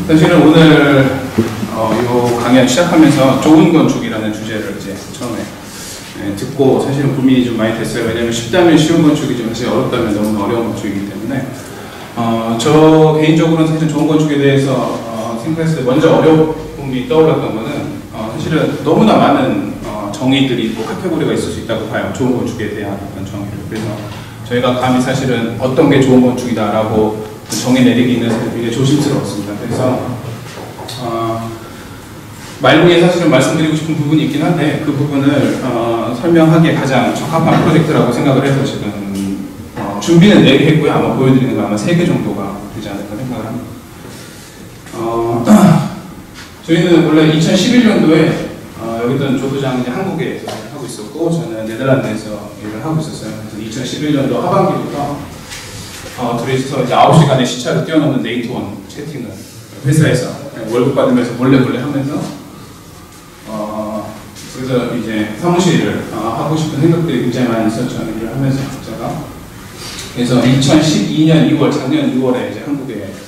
사실은 오늘 이 강연 시작하면서 좋은 건축이라는 주제를 이제 처음에 듣고 사실은 고민이 좀 많이 됐어요. 왜냐하면 쉽다면 쉬운 건축이지만 사실 어렵다면 너무 어려운 건축이기 때문에 저 개인적으로는 사실 좋은 건축에 대해서 생각했을 때 먼저 어려움이 떠올랐던 거는 사실은 너무나 많은 정의들이 있고 카테고리가 있을 수 있다고 봐요. 좋은 건축에 대한 어떤 정의를. 그래서 저희가 감히 사실은 어떤 게 좋은 건축이다라고 정의 내리기는 굉장히 조심스러웠습니다. 그래서 말미에 사실은 말씀드리고 싶은 부분이 있긴 한데 그 부분을 설명하기에 가장 적합한 프로젝트라고 생각을 해서 지금 준비는 4개 했고요. 아마 보여드리는 거 아마 3개 정도가 되지 않을까 생각을 합니다. 저희는 원래 2011년도에 여기 있던 조부장은 한국에서 하고 있었고 저는 네덜란드에서 일을 하고 있었어요. 그래서 2011년도 하반기부터 둘이서 이제 9시간의 시차를 뛰어넘는 네이트원 채팅을 회사에서 월급 받으면서 몰래 하면서 그래서 이제 사무실을 하고 싶은 생각들이 굉장히 많이 있었죠. 일을 하면서 제가 그래서 2012년 2월 작년 6월에 이제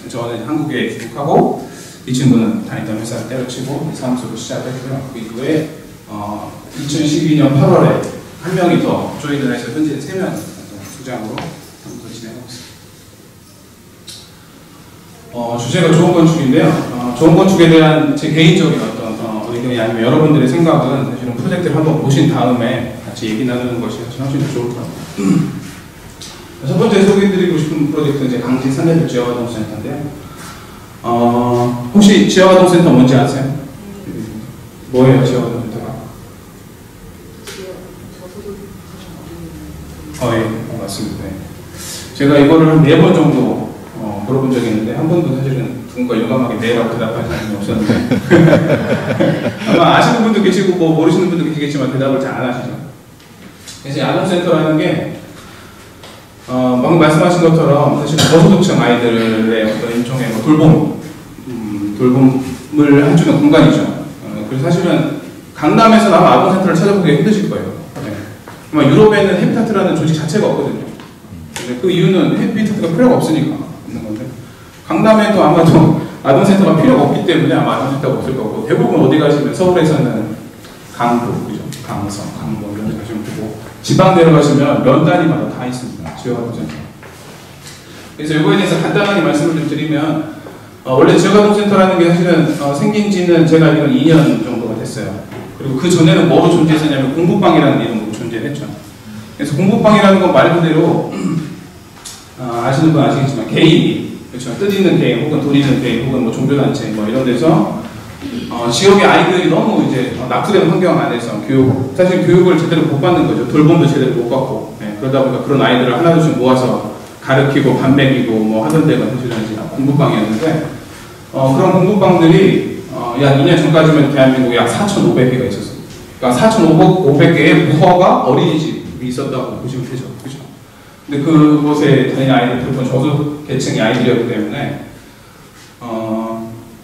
저는 한국에 귀국하고 이 친구는 다니던 회사를 때려치고 사무소로 시작했고요. 그 이후에 2012년 8월에 한 명이 더 조인을 해서 현재 3명 부장으로 진행하고 있습니다. 주제가 좋은 건축인데요. 좋은 건축에 대한 제 개인적인 어떤 의견이 아니면 여러분들의 생각은 사실은 프로젝트를 한번 보신 다음에 같이 얘기 나누는 것이 사실 훨씬 더 좋을 것 같아요. 첫 번째 소개해드리고 싶은 프로젝트는 이제 강진 산내들 지역아동센터인데요. 혹시 지역아동센터 뭔지 아세요? 뭐예요, 지역아동센터가? 예, 맞습니다. 네. 제가 이거를 한 4번 정도 물어본 적이 있는데 한 번도 사실은 누군가 용감하게 네라고 대답하는 사람이 없었는데 아마 아시는 분도 계시고 뭐 모르시는 분도 계시겠지만 대답을 잘 안 하시죠. 그래서 아동센터라는 게 방금 말씀하신 것처럼 사실 저소득층 아이들의 어떤 일종의 돌봄을 해주는 공간이죠. 그래서 사실은 강남에서 아마 아동센터를 찾아보기 힘드실 거예요. 네. 아마 유럽에는 해피타트라는 조직 자체가 없거든요. 그 이유는 해피타트가 필요가 없으니까 있는 건데 강남에도 아마도 아동센터가 필요가 없기 때문에 아마 아동센터가 없을 거고 대부분 어디 가시면 서울에서는 강북, 그죠? 강서, 강북 이런 데 가시면 되고 지방 내려가시면 면 단위마다 다 있습니다. 지역아동센터. 그래서 이거에 대해서 간단하게 말씀을 좀 드리면 원래 지역아동센터라는 게 사실은 생긴 지는 제가 알기로는 2년 정도가 됐어요. 그리고 그 전에는 뭐로 존재했었냐면 공부방이라는 이름으로 존재했죠. 그래서 공부방이라는 건 말 그대로 아시는 분 아시겠지만 개인이 그렇죠. 뜻 있는 개인 혹은 돈 있는 개인 혹은 뭐 종교단체 뭐 이런 데서 지역의 아이들이 너무 이제 낙후된 환경 안에서 사실 교육을 제대로 못 받는 거죠. 돌봄도 제대로 못 받고 그러다 보니까 그런 아이들을 하나둘씩 모아서 가르치고 밥 먹이고 뭐 하던 데가 사실은 이제 공부방이었는데 그런 공부방들이 약 2년 전까지만 대한민국에 약 4,500개가 있었어요. 그러니까 4,500개의 무허가 어린이집이 있었다고 보시면 되죠. 그죠? 근데 그곳에 다니는 아이들 대부분 저소득 계층의 아이들이었기 때문에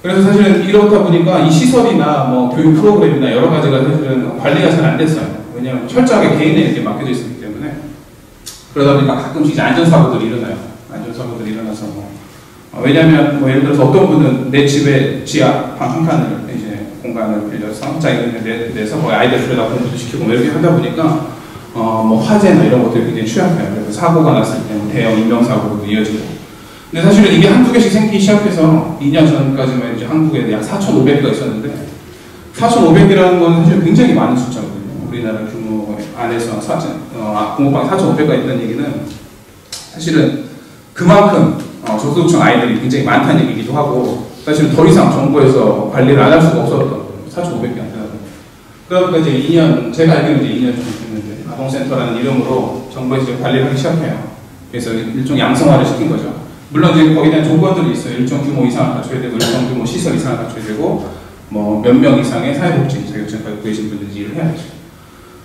그래서 사실은 이렇다 보니까 이 시설이나 뭐 교육 프로그램이나 여러 가지가 사실은 관리가 잘 안 됐어요. 왜냐하면 철저하게 개인에게 맡겨져 있었기 때문에 그러다 보니까 가끔씩 이제 안전사고들이 일어나요. 안전사고들이 일어나서 왜냐하면 뭐 예를 들어서 어떤 분은 내 집에 지하 방 한 칸을 이제 공간을 빌려서 자기들 내서 뭐 아이들 들여다 공부도 시키고 뭐 이렇게 하다 보니까 뭐 화재나 이런 것들이 굉장히 취약해요. 그래서 사고가 났을 때 대형 인명사고로 이어지고. 근데 사실은 이게 한두 개씩 생기기 시작해서 2년 전까지만 이제 한국에 약 4,500개가 있었는데 4,500개라는 건 사실 굉장히 많은 숫자거든요. 우리나라 규모 안에서 공부방에 4,500개가 있다는 얘기는 사실은 그만큼 저소득층 아이들이 굉장히 많다는 얘기기도 하고 사실은 더 이상 정부에서 관리를 안 할 수가 없었던 거예요. 4,500개 안 되다 그러니까 이제 2년, 제가 알기로는 이제 2년 정도 됐는데 아동센터라는 이름으로 정부에서 이제 관리를 하기 시작해요. 그래서 일종 양성화를 시킨 거죠. 물론 이제 거기에 대한 조건들이 있어요. 일정 규모 이상을 갖춰야 되고 일정 규모 시설 이상을 갖춰야 되고 뭐 몇 명 이상의 사회복지 자격증 가지고 계신 분들이 일을 해야 되죠.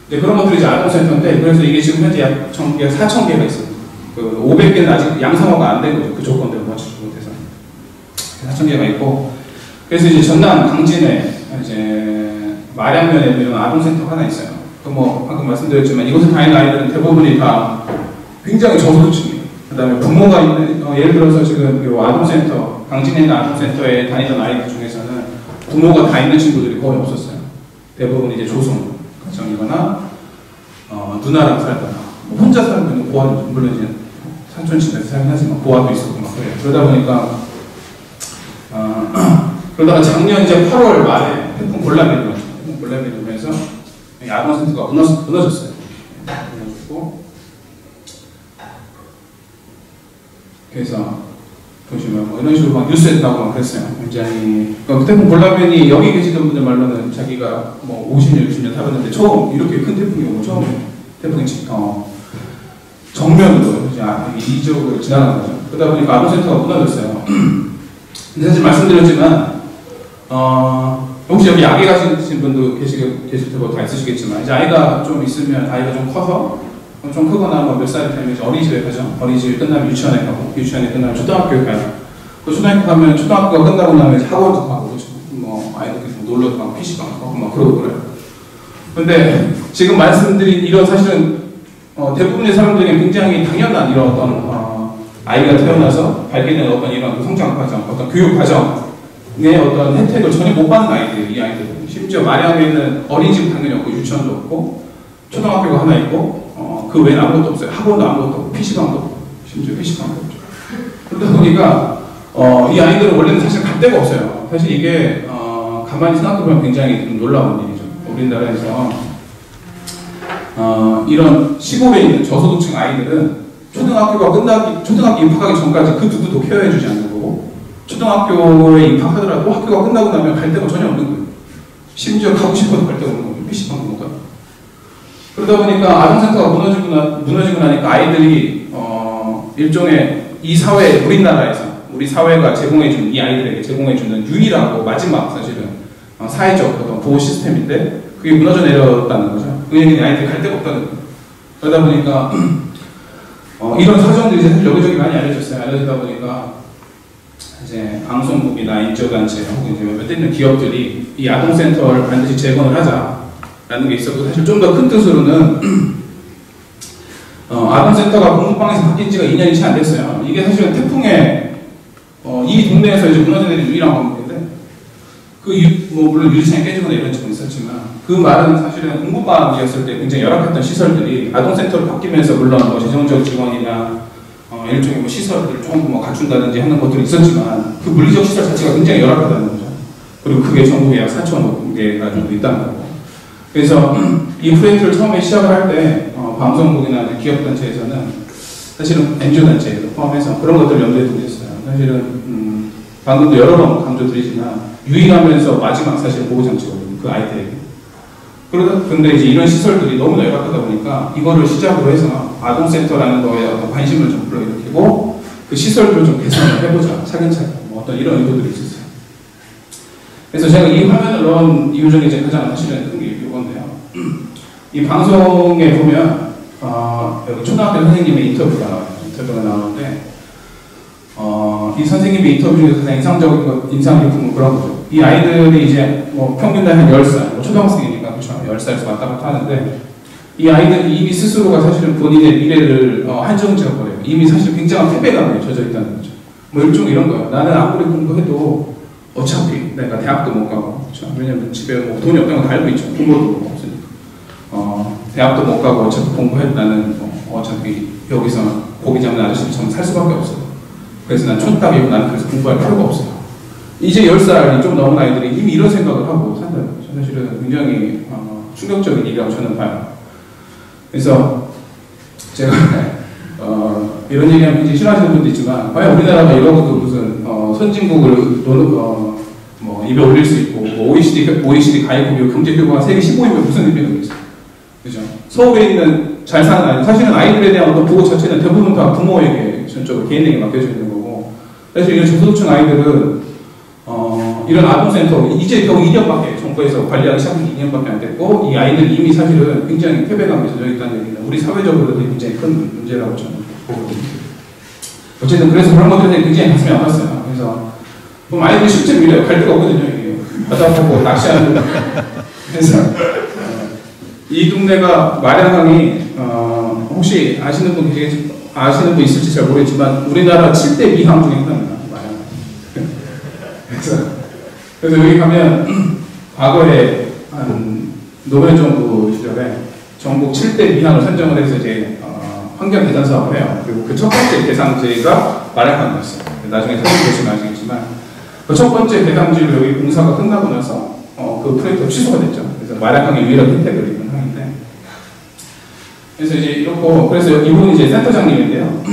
근데 그런 것들이 이제 아동센터인데 그래서 이게 지금 현재 약 4,000개가 있습니다. 그 500개는 아직 양성화가 안 된 거죠. 그 조건들을 맞추지 못해서 4,000개가 있고 그래서 이제 전남 강진에 이제 마량면에 이런 아동센터가 하나 있어요. 그 뭐 방금 말씀드렸지만 이곳에 다니는 아이들은 대부분이 다 굉장히 저소득층이에요. 그 다음에 부모가 있는 예를 들어서 지금 이 아동센터 광진에 있는 아동센터에 다니던 아이들 중에서는 부모가 다 있는 친구들이 거의 없었어요. 대부분 이제 조성 가정이거나 누나랑 살거나 뭐 혼자 살면 고아도 물론 이제 산촌 집에서 살긴 하지만 고아도 있었고 막 그래요. 그러다 보니까 그러다가 작년 이제 8월 말에 태풍 볼라메이 오면서 아동센터가 무너졌어요. 무너졌고 그래서 보시면 뭐 이런 식으로 막 뉴스에 나오고 막 그랬어요. 굉장히 그러니까 태풍 볼라메이 여기 계시던 분들 말로는 자기가 뭐 50년, 60년 살았는데 처음 이렇게 큰 태풍이 오고 처음 태풍이 정면으로 이 지역을 지나간 거죠. 그러다 보니까 아동센터가 무너졌어요. 근데 사실 말씀드렸지만 혹시 여기 아기 가신 분도 계실 테고 다 있으시겠지만 이제 아이가 좀 있으면 아이가 좀 커서 좀 크거나 뭐 몇 살이 되면 이제 어린이집에 가죠. 어린이집 끝나면 유치원에 가고 유치원에 끝나면 초등학교에 가요. 그 초등학교 가면 초등학교가 끝나고 나면 이제 학원도 가고 그렇죠. 뭐 아이들 놀러도 가고 PC방 가고 막 그러고 그래요. 근데 지금 말씀드린 이런 사실은 대부분의 사람들에게 굉장히 당연한 이런 어떤 아이가 태어나서 발견된 어떤 이런 성장 과정, 어떤 교육 과정의 어떤 혜택을 전혀 못 받는 아이들, 이 아이들은. 심지어 마리암에는 어린이집 당연히 없고 유치원도 없고 초등학교가 하나 있고 그 외에는 아무것도 없어요. 학원도 아무것도 없고 PC방도 없고 심지어 PC방도 없죠. 그러다 보니까 이 아이들은 원래는 사실 갈 데가 없어요. 사실 이게 가만히 생각해보면 굉장히 좀 놀라운 일이죠. 우리나라에서 이런 시골에 있는 저소득층 아이들은 초등학교 입학하기 전까지 그 누구도 케어해주지 않는 거고 초등학교에 입학하더라도 학교가 끝나고 나면 갈 데가 전혀 없는 거예요. 심지어 가고 싶어도 갈 데가 없는 거예요. PC방도 못 가요. 그러다 보니까 아동센터가 무너지고 나니까 아이들이 일종의 이 사회, 우리나라에서 우리 사회가 제공해준 이 아이들에게 제공해주는 유일하고 마지막 사실은 사회적 어떤 보호 시스템인데 그게 무너져 내렸다는 거죠. 왜냐면 아이들이 갈 데가 없다는 거예요. 그러다 보니까 이런 사정들이 사실 여기저기 많이 알려졌어요. 알려지다 보니까 이제 방송국이나 인적단체 혹은 이제 몇몇 있는 기업들이 이 아동센터를 반드시 재건을 하자라는 게 있었고 사실 좀 더 큰 뜻으로는 아동센터가 공무방에서 바뀐 지가 2년이 채 안 됐어요. 이게 사실은 태풍에 이 동네에서 이제 무너져 내린 유일한 건물인데 물론 유리창이 깨지거나 이런 적은 있었지만 그 말은 사실은 공부방이었을 때 굉장히 열악했던 시설들이 아동센터로 바뀌면서 물론 뭐 재정적 지원이나 일종의 뭐 시설들을 조금 뭐 갖춘다든지 하는 것들이 있었지만 그 물리적 시설 자체가 굉장히 열악하다는 거죠. 그리고 그게 전국에 약 4,000억 개가 정도 있다는 거고. 그래서 이 프로젝트를 처음에 시작을 할 때 방송국이나 기업단체에서는 사실은 NGO단체에도 포함해서 그런 것들을 염두에 두고 있어요. 사실은 방금도 여러 번 강조드리지만 유일하면서 마지막 사실 보호장치거든요. 그 아이들에게. 근데 이제 이런 시설들이 너무나 열악하다 보니까 이거를 시작으로 해서 아동센터라는 거에 어떤 관심을 좀 불러일으키고 그 시설들을 좀 개선을 해보자. 차근차근. 뭐 어떤 이런 의도들이 있었어요. 그래서 제가 이 화면을 넣은 이유 중에 이제 가장 사실은 큰 게 이건데요. 이 방송에 보면 여기 초등학교 선생님의 인터뷰가 나오는데 이 선생님의 인터뷰 중에서 가장 인상 깊은 건 그런 거죠. 이 아이들이 이제 뭐 평균 나이 한 10살, 뭐 초등학생이니까 그렇죠. 10살에서 왔다 갔다 하는데 이 아이들이 이미 스스로가 사실은 본인의 미래를 한정지어 버려요. 이미 사실 굉장한 패배감에 젖어 있다는 거죠. 뭐 일종의 이런 거예요. 나는 아무리 공부해도 어차피 내가 대학도 못 가고 그렇죠. 왜냐면 집에 뭐 돈이 없다는 건 다 알고 있죠. 부모도 없으니까. 대학도 못 가고 어차피 공부해도 나는 어차피 여기서 고기 잡는 아저씨처럼 살 수밖에 없어요. 그래서 난 촌딱이고 나는 그래서 공부할 필요가 없어요. 이제 10살이 좀 넘은 아이들이 이미 이런 생각을 하고 산다는 거죠. 사실은 굉장히 충격적인 일이라고 저는 봐요. 그래서 제가 이런 얘기하면 굉장히 싫어하시는 분도 있지만 과연 우리나라가 이러고도 무슨 선진국을 뭐 입에 올릴 수 있고 뭐 OECD 가입국이고 경제 규모가 세계 15위면 무슨 의미가 있겠어요. 그죠? 서울에 있는 잘 사는 아이들, 사실은 아이들에 대한 어떤 보호 자체는 대부분 다 부모에게 전적으로 개인에게 맡겨져 있는 거고 사실 이런 저소득층 아이들은 이런 아동센터 이제 겨우 2년밖에 정부에서 관리하기 시작한 지 2년밖에 안 됐고 이 아이들이 이미 사실은 굉장히 패배감에 젖어 있다는 얘기는 우리 사회적으로도 굉장히 큰 문제라고 저는 보거든요. 어쨌든 그래서 그런 것들이 굉장히 가슴이 아팠어요. 그래서 그럼 아이들이 실제 미래에 갈 데가 없거든요. 이게 바다 보고 낚시하는 그래서 이 동네가 마량항이 혹시 아시는 분 있을지 잘 모르겠지만 우리나라 7대 미항 중에 하나입니다. 마량항. 그래서 여기 가면 과거에 한 노무현 정부 시절에 전국 7대 미항을 선정을 해서 이제 환경 개선 사업을 해요. 그리고 그 첫 번째 대상지가 마라탕이었어요. 나중에 사진 보시면 아시겠지만 그 첫 번째 대상지로 여기 공사가 끝나고 나서 그 프로젝트가 취소가 됐죠. 그래서 마라탕이 유일한 혜택을 입은 항인데, 그래서 이제 이렇고, 그래서 이분이 이제 센터장님인데요.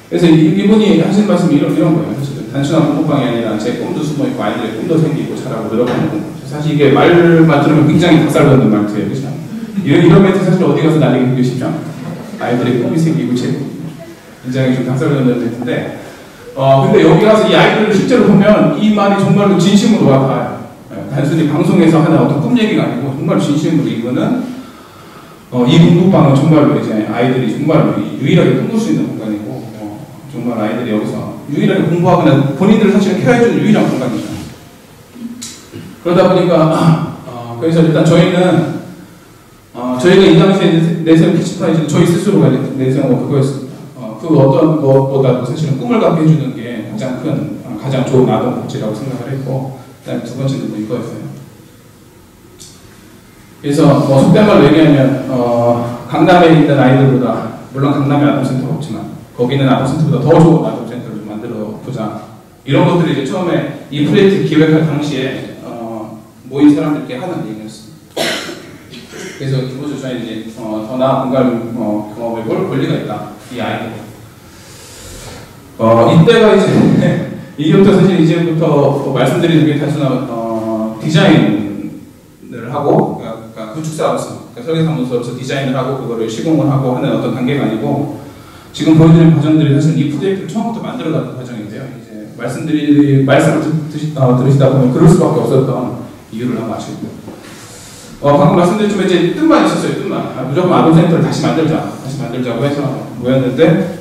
그래서 이분이 하신 말씀이 이런 거예요. 사실 단순한 공부방이 아니라 제 꿈도 숨어있고 아이들의 꿈도 생기고 자라고 늘어가는 거. 사실 이게 말만 들으면 굉장히 닭살돋는 말투예요. 그렇죠? 이런 멘트 사실 어디 가서 날리기 굉장히 쉽지 않아요. 아이들의 꿈이 생기고 제 꿈. 굉장히 좀 닭살돋는 멘트인데, 근데 여기 가서 이 아이들을 실제로 보면 이 말이 정말로 진심으로 와닿아요. 단순히 방송에서 하는 어떤 꿈 얘기가 아니고 정말 진심으로 이거는 이 공부방은 정말로 이제 아이들이 정말 유일하게 꿈꿀 수 있는 공간이고, 정말 아이들이 여기서 유일하게 공부하거나 본인들을 사실 케어해주는 유일한 공간이죠. 그러다 보니까 그래서 일단 저희는 저희가 이 당시에 내세운 캐치프라이즈는 저희 스스로가 내세운 거 그거였습니다. 그 어떤 것보다도 사실은 꿈을 갖게 해주는 게 가장 큰, 가장 좋은 아동 복지라고 생각을 했고, 그다음에 두 번째는 뭐 이거였어요. 그래서 속된 말로 얘기하면 강남에 있는 아이들보다, 물론 강남에 아동센터가 없지만 거기는 아동센터보다 더 좋은 아동센터를 좀 만들어 보자. 이런 것들이 이제 처음에 이 프로젝트 기획할 당시에 모인 사람들께 하는 얘기였습니다. 그래서 이곳을 저희 이제 더 나은 공간 경험을 볼 권리가 있다. 이 아이들. 이때가 이제 이제부터 사실 이제부터 말씀드리는 게 단순한 디자인을 하고, 그러니까 건축사로서, 설계사무소로서 디자인을 하고 그거를 시공을 하고 하는 어떤 단계가 아니고, 지금 보여드리는 과정들이 사실 이 프로젝트를 처음부터 만들어가는 과정인데요. 이제 말씀을 들으시다 보면 그럴 수밖에 없었던 이유를 한번 아시겠고요. 방금 말씀드렸지만 이제 뜻만 있었어요. 뜻만. 무조건 아동센터를 다시 만들자고 해서 모였는데,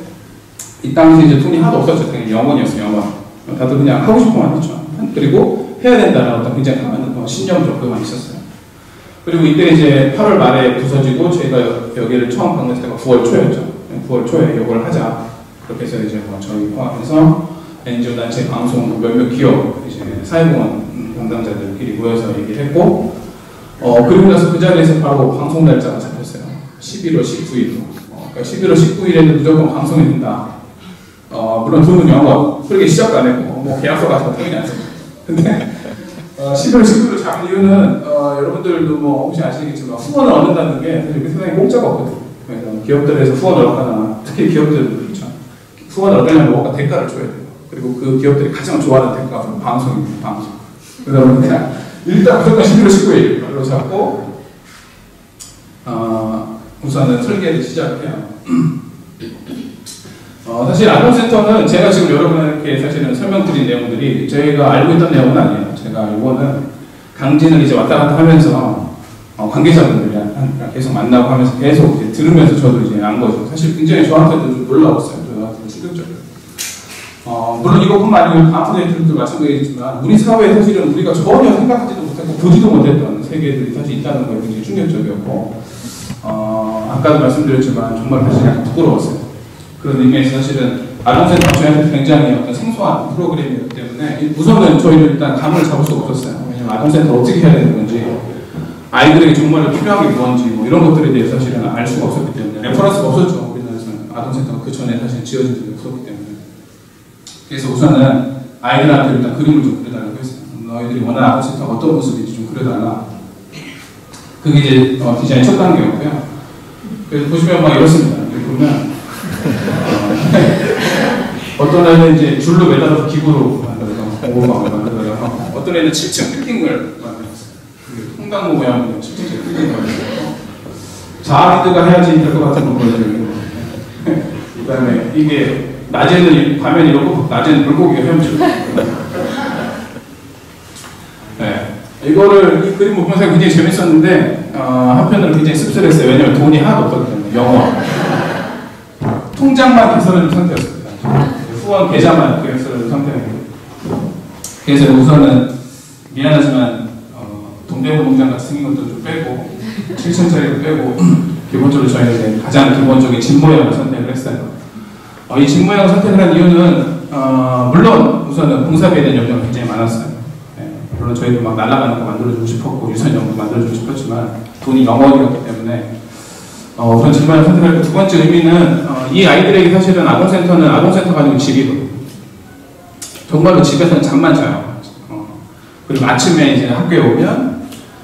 이 당시 이제 돈이 하나도 없었죠. 당연히 영원이었어요. 영원. 다들 그냥 하고 싶어만 했죠. 그리고 해야 된다는 어떤 굉장히 강한 신념 정도만 있었어요. 그리고 이때 이제 8월 말에 부서지고 저희가 여기를 처음 방문할 때가 9월 초였죠. 9월 초에 이걸 하자. 그렇게 해서 이제 저희 포함해서 NGO 단체, 방송, 몇몇 기업, 이제 사회공헌 담당자들끼리 모여서 얘기를 했고, 그리고 나서 그 자리에서 바로 방송 날짜가 잡혔어요. 11월 19일로. 그러니까 11월 19일에는 무조건 방송이 된다. 물론 돈은 영원, 그렇게 시작도 안 했고, 계약서 같은 거 당연히 안 했습니다. 근데 11월 19일로 잡은 이유는 여러분들도 혹시 아시겠지만 후원을 얻는다는 게 사실 세상에 공짜가 없거든요. 그래서 기업들에서 후원을 얻거나, 특히 기업들은 그렇죠. 후원을 얻으려면 뭔가 대가를 줘야 돼요. 그리고 그 기업들이 가장 좋아하는 대가가 방송입니다. 방송. 그러다 보니까 일단 무조건 11월 19일로 잡고 우선은 설계를 시작을 해요. 사실 아동센터는 제가 지금 여러분에게 사실은 설명드린 내용들이 저희가 알고 있던 내용은 아니에요. 제가 이거는 강진을 이제 왔다 갔다 하면서 관계자분들이랑 계속 만나고 하면서 계속 이제 들으면서 저도 이제 안 거죠. 사실 굉장히 저한테도 좀 놀라웠어요. 저한테도 충격적이에요. 물론 이것뿐만 아니고 다음 프로젝트들도 마찬가지지만 우리 사회에 사실은 우리가 전혀 생각하지도 못했고 보지도 못했던 세계들이 사실 있다는 게 굉장히 충격적이었고, 아까도 말씀드렸지만 정말 사실 약간 부끄러웠어요. 그런 의미에서 사실은 아동센터 저희한테 굉장히 어떤 생소한 프로그램이기 때문에 우선은 저희는 일단 감을 잡을 수가 없었어요. 왜냐면 아동센터 어떻게 해야 되는 건지, 아이들에게 정말 필요한 게 뭔지 이런 것들에 대해서 사실은 알 수가 없었기 때문에 레퍼런스가 없었죠. 우리나라에서는 아동센터가 그 전에 사실 지어진 적이 없었기 때문에. 그래서 우선은 아이들한테 일단 그림을 좀 그려달라고 했어요. 너희들이 원하는 아동센터가 어떤 모습인지 좀 그려달라. 그게 이제 디자인 첫 단계였고요. 그래서 보시면 막 이렇습니다. 여기 보면 어떤 애는 이제 줄로 매달아서 기구로 만들어서 오버방을 만들어서, 어떤 애는 7층 빌딩을 만들었어요. 통나무 모양으로 7층 빌딩을 만들어서 자아리드가 해야지 될 것 같은 건 보여드리고, 그 다음에 이게 낮에는 화면이 이렇고 낮에는 물고기가 헤엄치고. 네. 이거를 이 그림 보면서 굉장히 재밌었는데 한편으로 굉장히 씁쓸했어요. 왜냐면 돈이 하나도 없었기 때문에. 영어 통장만 개설한 상태였습니다. 후원 계좌만 개설한 상태였고, 그래서 우선은 미안하지만 동대문 농장 같은 생긴 것도 좀 빼고 7층짜리도 빼고 기본적으로 저희는 가장 기본적인 집 모양을 선택을 했어요. 이 집 모양을 선택을 한 이유는 물론 우선은 공사비에 대한 염려가 굉장히 많았어요. 물론 저희도 막 날아가는 거 만들어주고 싶었고 유선용도 만들어주고 싶었지만 돈이 영원이었기 때문에 우선 질문을 선택했고, 두 번째 의미는 이 아이들에게 사실은 아동센터는 아동센터가 아니고 집이거든요. 정말로 집에서는 잠만 자요. 그리고 아침에 이제 학교에 오면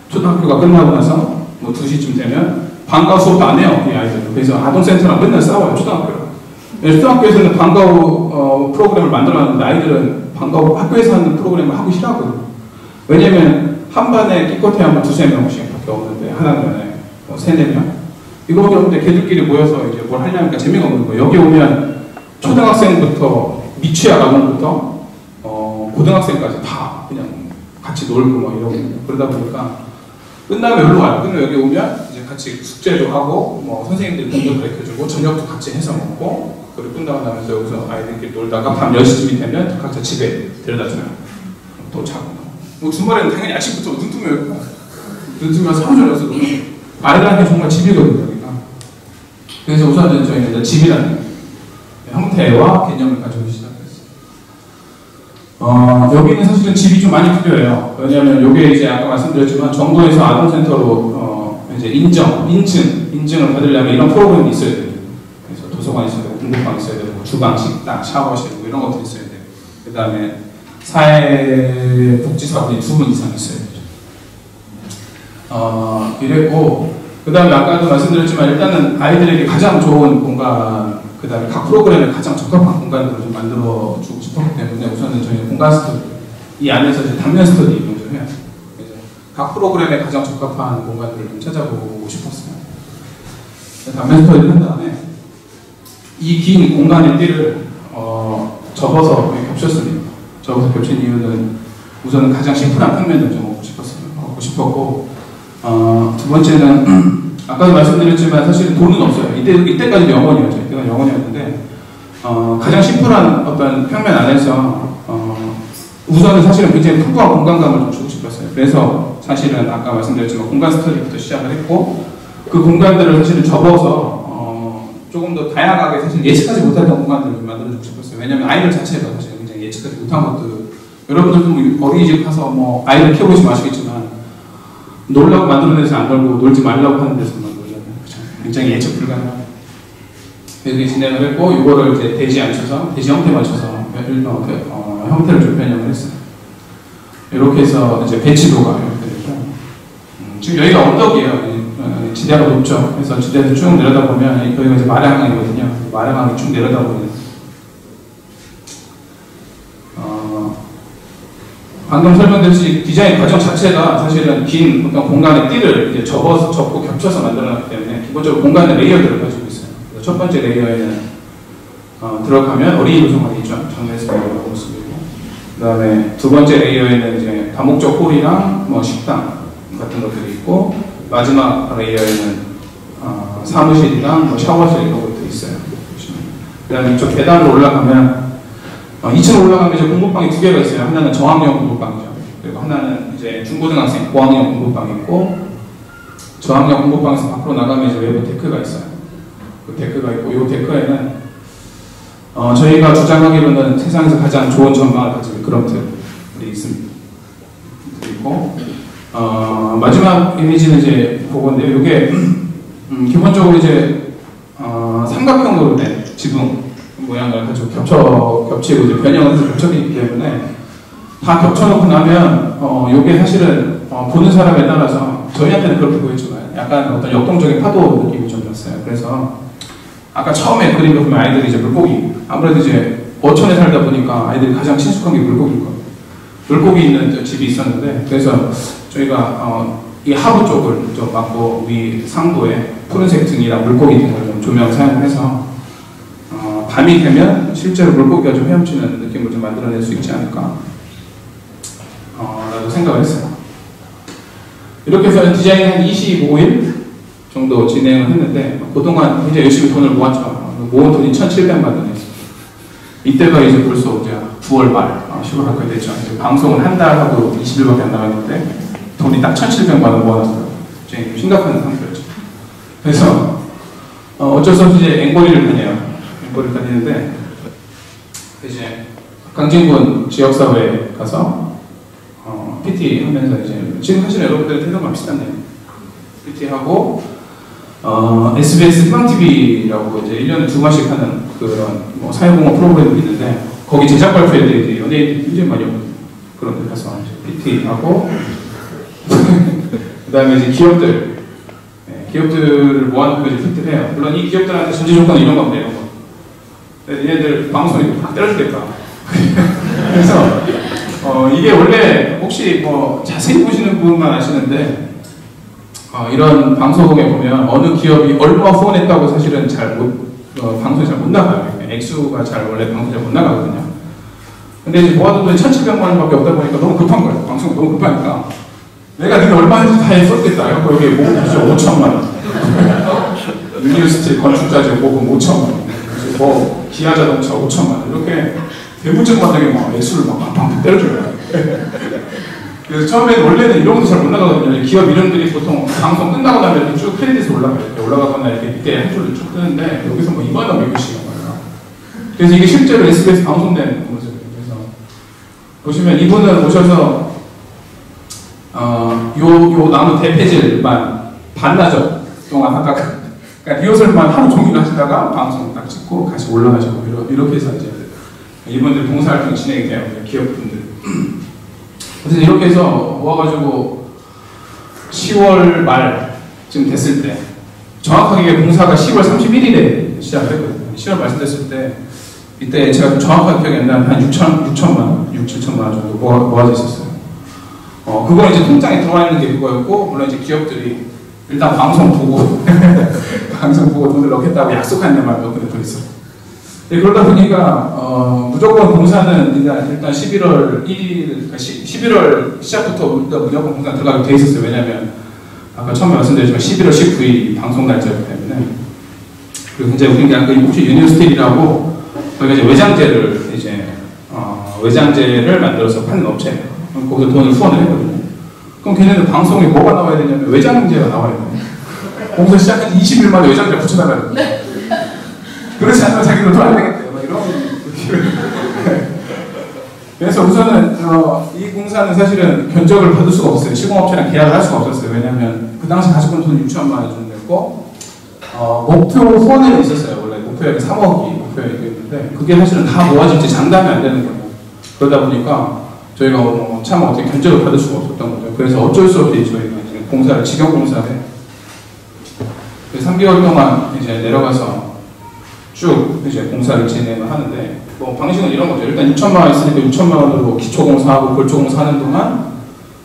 초등학교가 끝나고 나서 뭐 2시쯤 되면 방과 후 수업도 안 해요, 이 아이들은. 그래서 아동센터랑 맨날 싸워요, 초등학교랑. 초등학교에서는 방과 후 프로그램을 만들어놨는데 아이들은 방과 후 학교에서 하는 프로그램을 하기 싫어하거든요. 왜냐면 한 반에 기껏해야 한 2~3명씩 밖에 없는데 한 학년에 3~4명 이거밖에 없는데 걔들끼리 모여서 이제 뭘 하려니까 재미가 없는 거예요. 여기 오면 초등학생부터 미취학 아동부터 고등학생까지 다 그냥 같이 놀고 막 이러고, 그러다 보니까 끝나면 여기로 와요. 끝나면 여기 오면 이제 같이 숙제도 하고 뭐 선생님들이 공부 가르쳐주고 저녁도 같이 해서 먹고, 그리고 끝나고 나면서 여기서 아이들끼리 놀다가 밤 10시쯤이 되면 각자 집에 데려다줘요. 또 자고. 뭐 주말에는 당연히 아침부터 눈 뜨면 눈뜨면 사무실에서 아이들한테 정말 집이거든요, 여기가. 그래서 우선은 저희는 이제 집이라는 형태와 개념을 가지고 시작했어요. 여기는 사실은 집이 좀 많이 필요해요. 왜냐하면 이게 이제 아까 말씀드렸지만 정부에서 아동센터로 이제 인증을 받으려면 이런 프로그램이 있어야 돼요. 그래서 도서관 있어야 되고, 공부방 있어야 되고, 주방, 식당, 샤워실 뭐 이런 것들이 있어야 돼요. 그 다음에 사회복지사분이 2분 이상 있어야 되죠. 이랬고, 그 다음에 아까도 말씀드렸지만 일단은 아이들에게 가장 좋은 공간, 그 다음에 각 프로그램에 가장 적합한 공간들을 좀 만들어주고 싶었기 때문에 우선은 저희 공간 스터디, 이 안에서 이제 단면 스터디 이런 걸 해요. 각 프로그램에 가장 적합한 공간들을 좀 찾아보고 싶었어요. 단면 스터디를 한 다음에 이 긴 공간의 띠를 접어서 겹쳤습니다. 접어서 겹친 이유는 우선은 가장 심플한 평면을 좀 얻고 싶었고, 두 번째는 아까도 말씀드렸지만 사실은 돈은 없어요. 이때까지 영원이었죠. 이때가 영원이었는데 가장 심플한 어떤 평면 안에서 우선은 사실은 굉장히 풍부한 공간감을 좀 주고 싶었어요. 그래서 사실은 아까 말씀드렸지만 공간 스터디부터 시작을 했고, 그 공간들을 사실은 접어서 조금 더 다양하게 사실 예측하지 못했던 공간들을 좀 만들어주고 싶었어요. 왜냐하면 아이들 자체가 사실 굉장히 예측하지 못한 것들, 여러분들도 어린이집 가서 뭐 아이들 키워보시면 아시겠지만 놀라고 만드는 데서 안 놀고 놀지 말라고 하는 데서만 놀잖아요. 굉장히 예측 불가능합니다. 이렇게 진행을 했고, 이거를 이제 대지 형태 맞춰서 형태를 좀 변형을 했어요. 이렇게 해서 이제 배치도가 이렇게 되죠. 지금 여기가 언덕이에요. 지대가 높죠. 그래서 지대에서 쭉 내려다 보면 여기가 이제 마량항이거든요. 마량항이 쭉 내려다 보면 방금 설명드렸듯이 디자인 과정 자체가 사실은 긴 어떤 공간의 띠를 이제 접고 겹쳐서 만들어놨기 때문에 기본적으로 공간의 레이어들을 가지고 있어요. 첫 번째 레이어에는 들어가면 어린이 구성원이 있죠. 장례에서 레이어라고 모습이고, 그 다음에 두 번째 레이어에는 이제 다목적 홀이랑 뭐 식당 같은 것들이 있고, 마지막 레이어에는 사무실이랑 뭐 샤워실 이런 것들이 있어요. 그 다음에 이쪽 계단으로 올라가면 2층 올라가면 이제 공부방이 2개가 있어요. 하나는 저학년 공부방이죠. 그리고 하나는 이제 중고등학생 고학년 공부방이 있고, 저학년 공부방에서 밖으로 나가면 이제 외부 데크가 있어요. 그 데크가 있고, 이 데크에는 저희가 주장하기로는 세상에서 가장 좋은 전망을 가진 미끄럼틀이 있습니다. 그리고 마지막 이미지는 이제 그건데요. 이게 기본적으로 이제 삼각형으로 된 지붕 모양을 가지고 겹치고 이제 변형을 해서 겹쳐있기 때문에 다 겹쳐놓고 나면 이게 사실은 보는 사람에 따라서 저희한테는 그렇게 보였지만 약간 어떤 역동적인 파도 느낌이 좀 났어요. 그래서 아까 처음에 그림을 보면 아이들이 이제 물고기, 아무래도 이제 어촌에 살다 보니까 아이들이 가장 친숙한 게 물고기일 거예요. 물고기 있는 집이 있었는데, 그래서 저희가 이 하부 쪽을 좀 막고 위 상부에 푸른색 등이랑 물고기 등을 좀 조명 사용해서 밤이 되면 실제로 물고기가 좀 헤엄치는 느낌을 좀 만들어낼 수 있지 않을까 라고 생각을 했어요. 이렇게 해서 디자인 한 25일 정도 진행을 했는데, 그동안 굉장히 열심히 돈을 모았죠. 모은 돈이 1,700만 원이었어요. 이때가 이제 벌써 이제 9월 말, 10월 가까이 됐죠. 방송을 한 달 하고 20일밖에 안 남았는데 돈이 딱 1,700만 원 모아놨어요. 굉장히 심각한 상태였죠. 그래서 어쩔 수 없이 이제 앵벌이를 다녀요. 앵벌이를 다니는데 이제 강진군 지역사회에 가서 PT 하면서 이제 지금 사실 여러분들의 태도가 비슷한데요. PT 하고 SBS 희망TV라고 이제 1년에 2번씩 하는 그런 뭐 사회공헌 프로그램이 있는데 거기 제작 발표회 때 이제 연예인들이 굉장히 많이 오거든요. 그런 데 가서 PT 하고 그 다음에 이제 기업들을 모아놓고 이제 PT를 해요. 물론 이 기업들한테 전제 조건은 이런 건데, 이런 거. 얘네들 방송이 다 때려주겠다. 그래서, 이게 원래 혹시 뭐 자세히 보시는 분만 아시는데, 이런 방송에 보면 어느 기업이 얼마 후원했다고 사실은 방송이 잘 못 나가요. 액수가 원래 방송이 잘 못 나가거든요. 근데 이제 모아둔 돈이 1,700만 원밖에 없다 보니까 너무 급한 거예요. 방송이 너무 급하니까. 내가 너네 얼마 했는지 다 썼겠다. 그래서 여기 모금 5천만 원. 유니버시티 건축자재 모금 5천만 원. 뭐 기아자동차 5천만 원. 이렇게 대문짝마당에 막 액수를 막 팡팡 때려줘요. 그래서 처음에 원래는 이런 것도 잘 못 나가거든요. 기업 이름들이 보통 방송 끝나고 나면 쭉 크레딧에 올라가요. 이렇게 올라가거나 이렇게 밑에 한 줄로 쭉 뜨는데 여기서 뭐 2만 원 몇개씩인 거예요. 그래서 이게 실제로 SBS 방송된 모습이에요. 그래서 보시면 이분은 오셔서 요 나무 대패질만 반나절 동안 하다가, 그러니까 리허설만 하루 종일 하시다가 방송 딱 찍고 다시 올라가시고, 이렇게 해서 이제 이분들 봉사활동 진행이 돼요. 기업분들. 그래서 이렇게 해서 모아가지고 10월 말쯤 됐을 때, 정확하게 봉사가 10월 31일에 시작을 했거든요. 10월 말씀드렸을 때, 이때 제가 정확하게 기억이 안 나는데 한 6천만 원, 7천만 원 정도 모아져 있었어요. 그건 이제 통장에 들어와 있는 게 그거였고, 물론 이제 기업들이 일단 방송 보고, 방송 보고 돈을 넣겠다고 약속한 데만 몇 군데 더 있어요. 그러다 보니까, 무조건 봉사는 일단 11월 1일, 11월 시작부터 일단 무조건 봉사 들어가게 돼 있었어요. 왜냐면, 아까 처음에 말씀드렸지만 11월 19일이 방송 날짜이기 때문에. 그리고 이제 우리가 혹시 유니버스테이라고, 저희가 이제 외장재를 만들어서 파는 업체예요. 거기서 돈을 후원을 했거든요. 그럼 걔네는 방송에 뭐가 나와야 되냐면 외장재가 나와야 돼요. 거기서 시작한 20일 만에 외장재 붙여나가요. 그렇지 않으면 자기도 돈 안 되겠대요. 막 이런. 그래서 우선은 이 공사는 사실은 견적을 받을 수가 없어요. 시공업체랑 계약을 할 수가 없었어요. 왜냐하면 그 당시 가지고 있는 돈이 6천만 원 정도 됐고, 목표 후원은 있었어요. 원래 목표액이 3억이 목표액이었는데 그게 사실은 다 모아질지 장담이 안 되는 거예요. 그러다 보니까 저희가 참 어떻게 견적을 받을 수가 없었던 거죠. 그래서 어쩔 수 없이 저희가 지금 공사를, 직영공사를 3개월 동안 이제 내려가서 쭉 이제 공사를 진행을 하는데, 뭐 방식은 이런 거죠. 일단 6천만 원 있으니까 6천만 원으로 기초공사하고 골초공사 하는 동안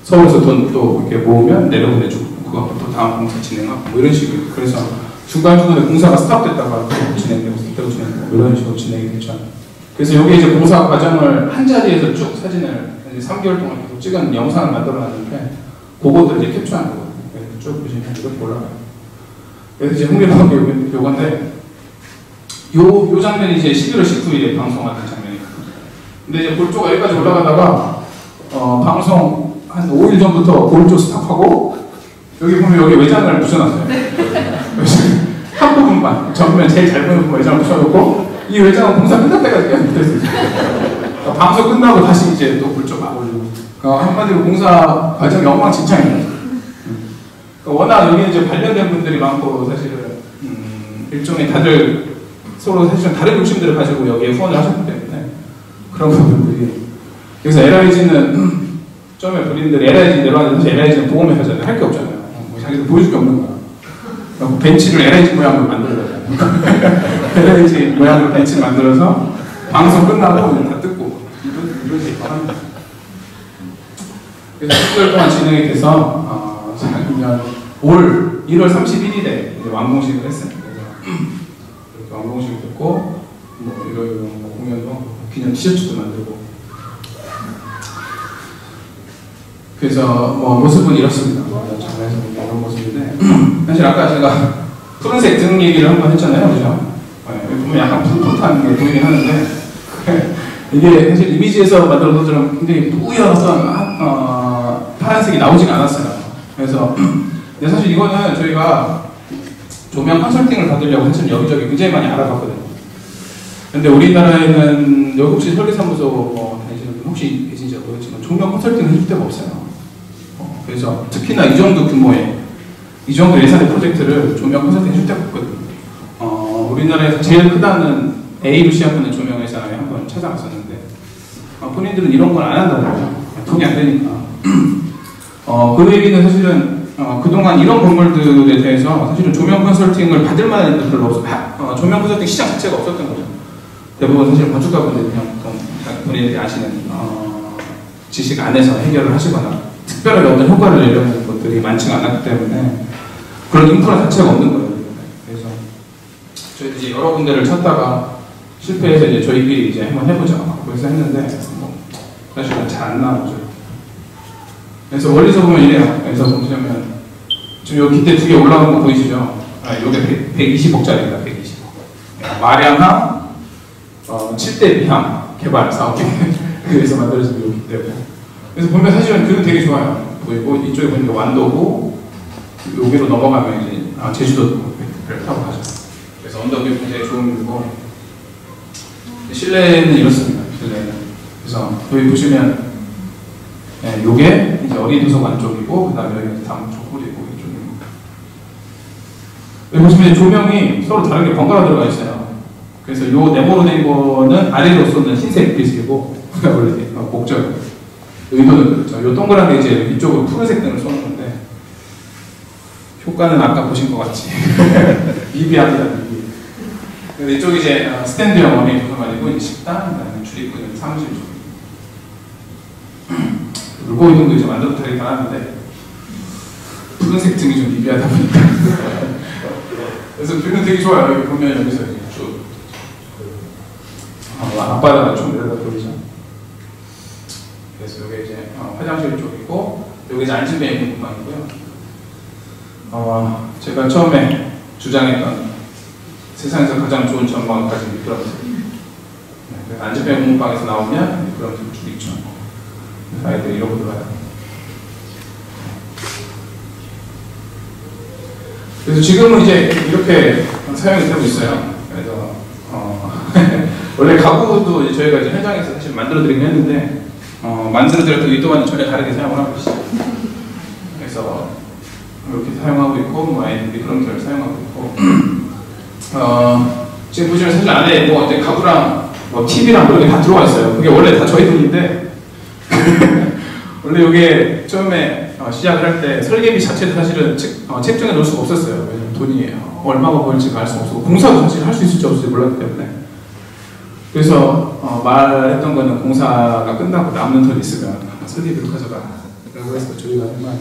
서울에서 돈 또 이렇게 모으면 내려보내주고, 그거 또 다음 공사 진행하고, 뭐 이런 식으로. 그래서 중간중간에 공사가 스탑됐다가 또 진행되고, 스탑되고 진행되고, 이런 식으로 진행이 됐죠. 그래서 여기 이제 공사 과정을 한 자리에서 쭉 사진을 이제 3개월 동안 계속 찍은 영상을 만들어 놨는데, 그것도 이제 캡처한 거거든요. 그래서 쭉 보시면 이렇게 올라가요. 그래서 이제 흥미로운 게 요건데, 요 장면이 이제 11월 19일에 방송하는 장면이거든요. 근데 이제 골조가 여기까지 올라가다가, 방송 한 5일 전부터 골조 스탑하고, 여기 보면 여기 외장을 붙여놨어요. 한 부분만, 전면 제일 잘 보이는 부분 외장을 붙여놓고, 이 외장은 공사 끝날 때까지 계속 붙어있어요. 방송 끝나고 다시 이제 또 골조 막 올리고. 한마디로 공사 과정이 엉망진창입니다. 워낙 여기 이제 관련된 분들이 많고, 사실은, 일종의 다들 서로 사실은 다른 욕심들을 가지고 여기에 후원을 하셨기 때문에, 그런 부분들이. 그래서 LIG는, 처음에 본인들이 LIG 내려왔는데, 사실 LIG는 보험회사잖아요. 할 게 없잖아요. 뭐 자기들 보여줄 게 없는 거야. 그리고 벤치를 LIG 모양으로 만들어요. LIG 모양으로 벤치를 만들어서, 방송 끝나고 다 뜯고, 이런 식으로 합니다. 그래서 10개월 동안 진행이 돼서, 작년 올 1월 31일에 완공식을 했습니다. 이렇게 완공식을 듣고, 뭐 이런 공연도 기념 티셔츠도 만들고. 그래서 뭐 모습은 이렇습니다. 장에서 이런 모습인데, 사실 아까 제가 푸른색 등 얘기를 한번 했잖아요, 그죠? 보면 약간 풋풋한 게 보이긴 하는데, 이게 사실 이미지에서 만들어둔 것처럼 굉장히 뿌연 어떤 파란색이 나오지가 않았어요. 그래서 근데 사실 이거는 저희가 조명 컨설팅을 받으려고 사실 여기저기 굉장히 많이 알아봤거든요. 근데 우리나라에는 여기 혹시 설계사무소 다니시는 분 혹시 계신지 모르겠지만 조명 컨설팅을 해줄 데가 없어요. 그래서 특히나 이 정도 규모의 이 정도 예산의 프로젝트를 조명 컨설팅 해줄 데가 없거든요. 우리나라에서 제일 크다는 A로 시작하는 조명 회사에 한번 찾아갔었는데 본인들은 이런 걸 안 한다는 거죠. 돈이 안 되니까. 그 얘기는 사실은 그동안 이런 건물들에 대해서 사실은 조명 컨설팅을 받을 만한 데는 별로 없어요. 조명 컨설팅 시장 자체가 없었던 거죠. 대부분 사실 건축가분들이 그냥 본인들이 아시는 지식 안에서 해결을 하시거나 특별하게 어떤 효과를 내려는 것들이 많지가 않았기 때문에 그런 인프라 자체가 없는 거예요. 그래서 저희도 이제 여러 군데를 찾다가 실패해서 이제 저희끼리 이제 한번 해보자. 그래서 했는데 사실은 잘 안 나오죠. 그래서 멀리서 보면 이래요. 그래서 보시면 지금 여기 기대 2개 올라간 거 보이시죠? 요게 120억짜리입니다. 120억. 마량항 7대 미항 개발 사업 그래서 만들어진 여기 기대고. 그래서 보면 사실은 뷰는 되게 좋아요. 보이고 이쪽에 보니까 완도고 여기로 넘어가면 이제 제주도 배를 타고 가죠. 그래서 언덕이 굉장히 좋은 뷰고 실내는 이렇습니다. 실내는. 그래서 여기 보시면 요게 이제 어린이 도서관 쪽이고 그 다음에 여기 다음 족구리고 이쪽입니다. 여기 보시면 조명이 서로 다르게 번갈아 들어가 있어요. 그래서 요 네모로 된 거는 아래로 쏘는 흰색 빛이고 원래 목적 의도는 그렇죠. 요 동그란 게 이제 이쪽으로 푸른색 등을 쏘는 건데 효과는 아까 보신 것 같이 미비합니다. 미비. 근데 이쪽이 이제 스탠드형 어린이 도서관이고 이제 식당, 그다음에 출입구는 사무실 쪽. 물고기등도 이제 만들어도 되게 많았는데 푸른색 등이 좀 미비하다 보니까 그래서 뷰는 되게 좋아요. 여기 보면 여기서 이제 쭉 앞바다가 좀 내려다 보이죠. 그래서 여기 이제 화장실 쪽이고 여기 이제 안심뱅이 공간이고요. 제가 처음에 주장했던 세상에서 가장 좋은 전망을 가진 미끄럼틀. 그래서 안심뱅이 공간에서 나오면 미끄럼틀 쭉 있죠. 아이들이 이러고 들어가요. 그래서 지금은 이제 이렇게 사용이 되고 있어요. 그래서 원래 가구도 이제 저희가 이제 현장에서 사실 만들어드리긴 했는데 만들어드렸던 의도와는 전혀 다르게 사용을 하고 있어요. 그래서 이렇게 사용하고 있고 뭐 아이들이 그런 걸 사용하고 있고 지금 보시면 사실 안에 뭐 이제 가구랑 뭐 TV랑 이런 게 다 들어와 있어요. 그게 원래 다 저희 돈인데 원래 이게 처음에 시작을 할 때 설계비 자체도 사실은 책정해 놓을 수가 없었어요. 왜냐면 돈이 얼마가 벌지가 알 수가 없고 공사도 사실 할 수 있을지 없을지 몰랐기 때문에. 그래서 말했던 거는 공사가 끝나고 남는 돈 있으면 설계비로 가져가 라고 해서 저희가 정말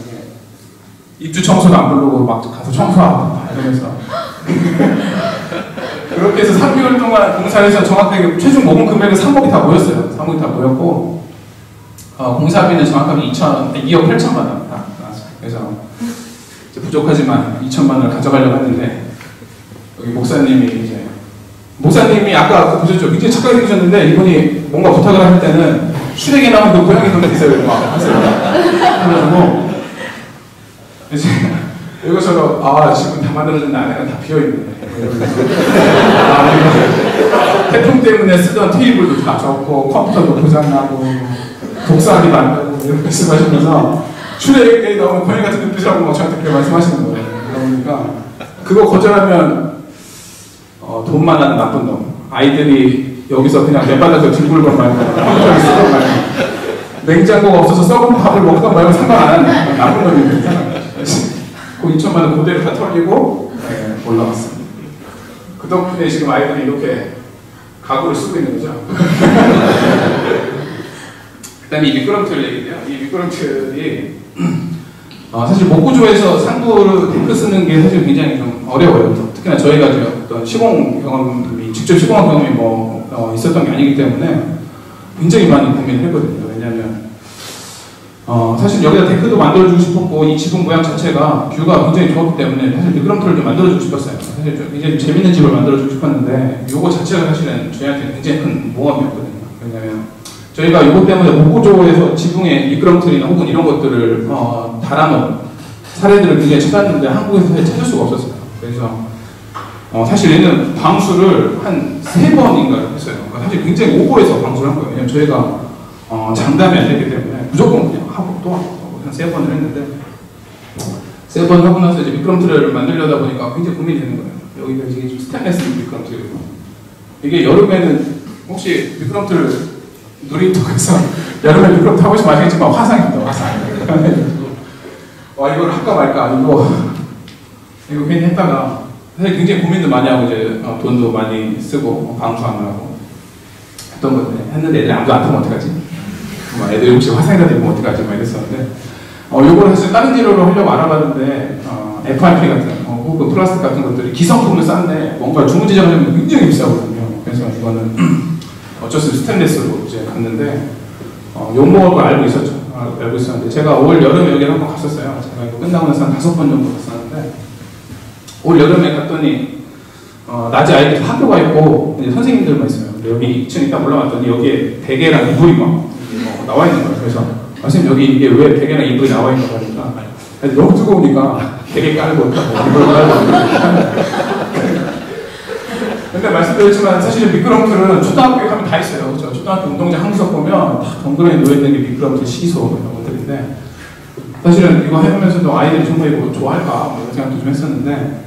입주 청소도 안 부르고 막 가서 청소하고 이러면서 그렇게 해서 3개월 동안 공사해서 정확하게 최종 모금 금액은 3억이 다 모였어요. 3억이 다 모였고 공사비는 정확하게 2억 8천만 원 나왔어요. 그래서 이제 부족하지만 2천만 원을 가져가려고 했는데 여기 목사님이 아까 보셨죠? 굉장히 착하게 생기셨는데 이분이 뭔가 부탁을 할 때는 슈렉에 나온 그 고양이 노래 있어요. 막 하세요. 그래가지고 이제 이것처럼 지금 다 만들어진 안에는 다 비어있네. 태풍 때문에 쓰던 테이블도 다 접고 컴퓨터도 고장나고 독사하기 만들고 이런 말씀하시면서 슈렉에 나오는 고양이 같은 눈빛이라고 막 저한테 그렇게 말씀하시는 거예요. 그러니까 그거 거절하면 돈만 하는 나쁜 놈. 아이들이 여기서 그냥 내 바닥에 뒹굴건 말고 컴퓨터를 쓰건 말고 냉장고가 없어서 썩은 밥을 먹던 말고 상관 안 하는 나쁜 놈입니다. 그 2천만 원 그대로 다 털리고 올라왔습니다. 그 덕분에 지금 아이들이 이렇게 가구를 쓰고 있는 거죠. 그 다음에 이 미끄럼틀 얘기인데요. 이 미끄럼틀이 사실 목구조에서 상부를 탱크 쓰는 게 사실 굉장히 좀 어려워요. 특히나 저희가 어떤 시공 경험이, 직접 시공한 경험이 있었던 게 아니기 때문에 굉장히 많이 고민을 했거든요. 왜냐하면 사실 여기다 데크도 만들어주고 싶었고 이 지붕 모양 자체가 뷰가 굉장히 좋았기 때문에 사실 미끄럼틀을 좀 만들어주고 싶었어요. 사실 좀 굉장히 재밌는 집을 만들어주고 싶었는데 이거 자체가 사실은 저희한테 굉장히 큰 모험이었거든요. 왜냐하면 저희가 이것 때문에 목구조에서 지붕에 미끄럼틀이나 혹은 이런 것들을 달아놓은 사례들을 굉장히 찾았는데 한국에서 사실 찾을 수가 없었어요. 그래서 사실 얘는 방수를 한 3번인가 했어요. 그러니까 사실 굉장히 오버해서 방수를 한 거예요. 왜냐면 저희가 장담이 안 되기 때문에 무조건 그냥 하고 또 하고 한 3번을 했는데 3번 하고 나서 이제 미끄럼틀을 만들려다 보니까 굉장히 고민이 되는 거예요. 여기가 이게 좀 스테인리스 미끄럼틀이고 이게 여름에는 혹시 미끄럼틀 놀이터에서 여름에 미끄럼틀 타고 싶으면 아시겠지만 화상입니다. 화상. 이걸 할까 말까 이거 괜히 했다가 사실 굉장히 고민도 많이 하고 이제 돈도 많이 쓰고 방수하느라고 했던 건데 했는데 애들이 아무도 안 타면 어떡하지? 애들이 혹시 화상이라 되면 어떡하지? 막 이랬었는데 요거를 사실 다른 재료로 하려고 알아봤는데 FRP 같은 혹은 플라스틱 같은 것들이 기성품을 쌌는데 뭔가 주문 제작하려면 굉장히 비싸거든요. 그래서 이거는 어쩔 수 없이 스테인리스로 이제 갔는데 욕먹을 걸 알고 있었는데 제가 올 여름에 여기를 한번 갔었어요. 제가 이거 끝나고 나서 한 5번 정도 갔었는데 올 여름에 갔더니 낮에 아이들 학교가 있고 이제 선생님들만 있어요. 근데 여기 2층 일단 올라갔더니 여기에 베개랑 이불이 막 나와 있는 거예요. 그래서 선생님 여기 이게 왜 베개랑 이불이 나와 있는 거 하니까 너무 뜨거우니까 베개 깔고 이불을 깔고 근데 말씀드렸지만 사실 미끄럼틀은 초등학교에 가면 다 있어요. 그렇죠? 초등학교 운동장 항석 보면 다 덩그러니 놓여있는 게 미끄럼틀 시소 이런 것들인데 사실은 이거 해보면서도 아이들이 정말 이거 좋아할까 이런 생각도 좀 했었는데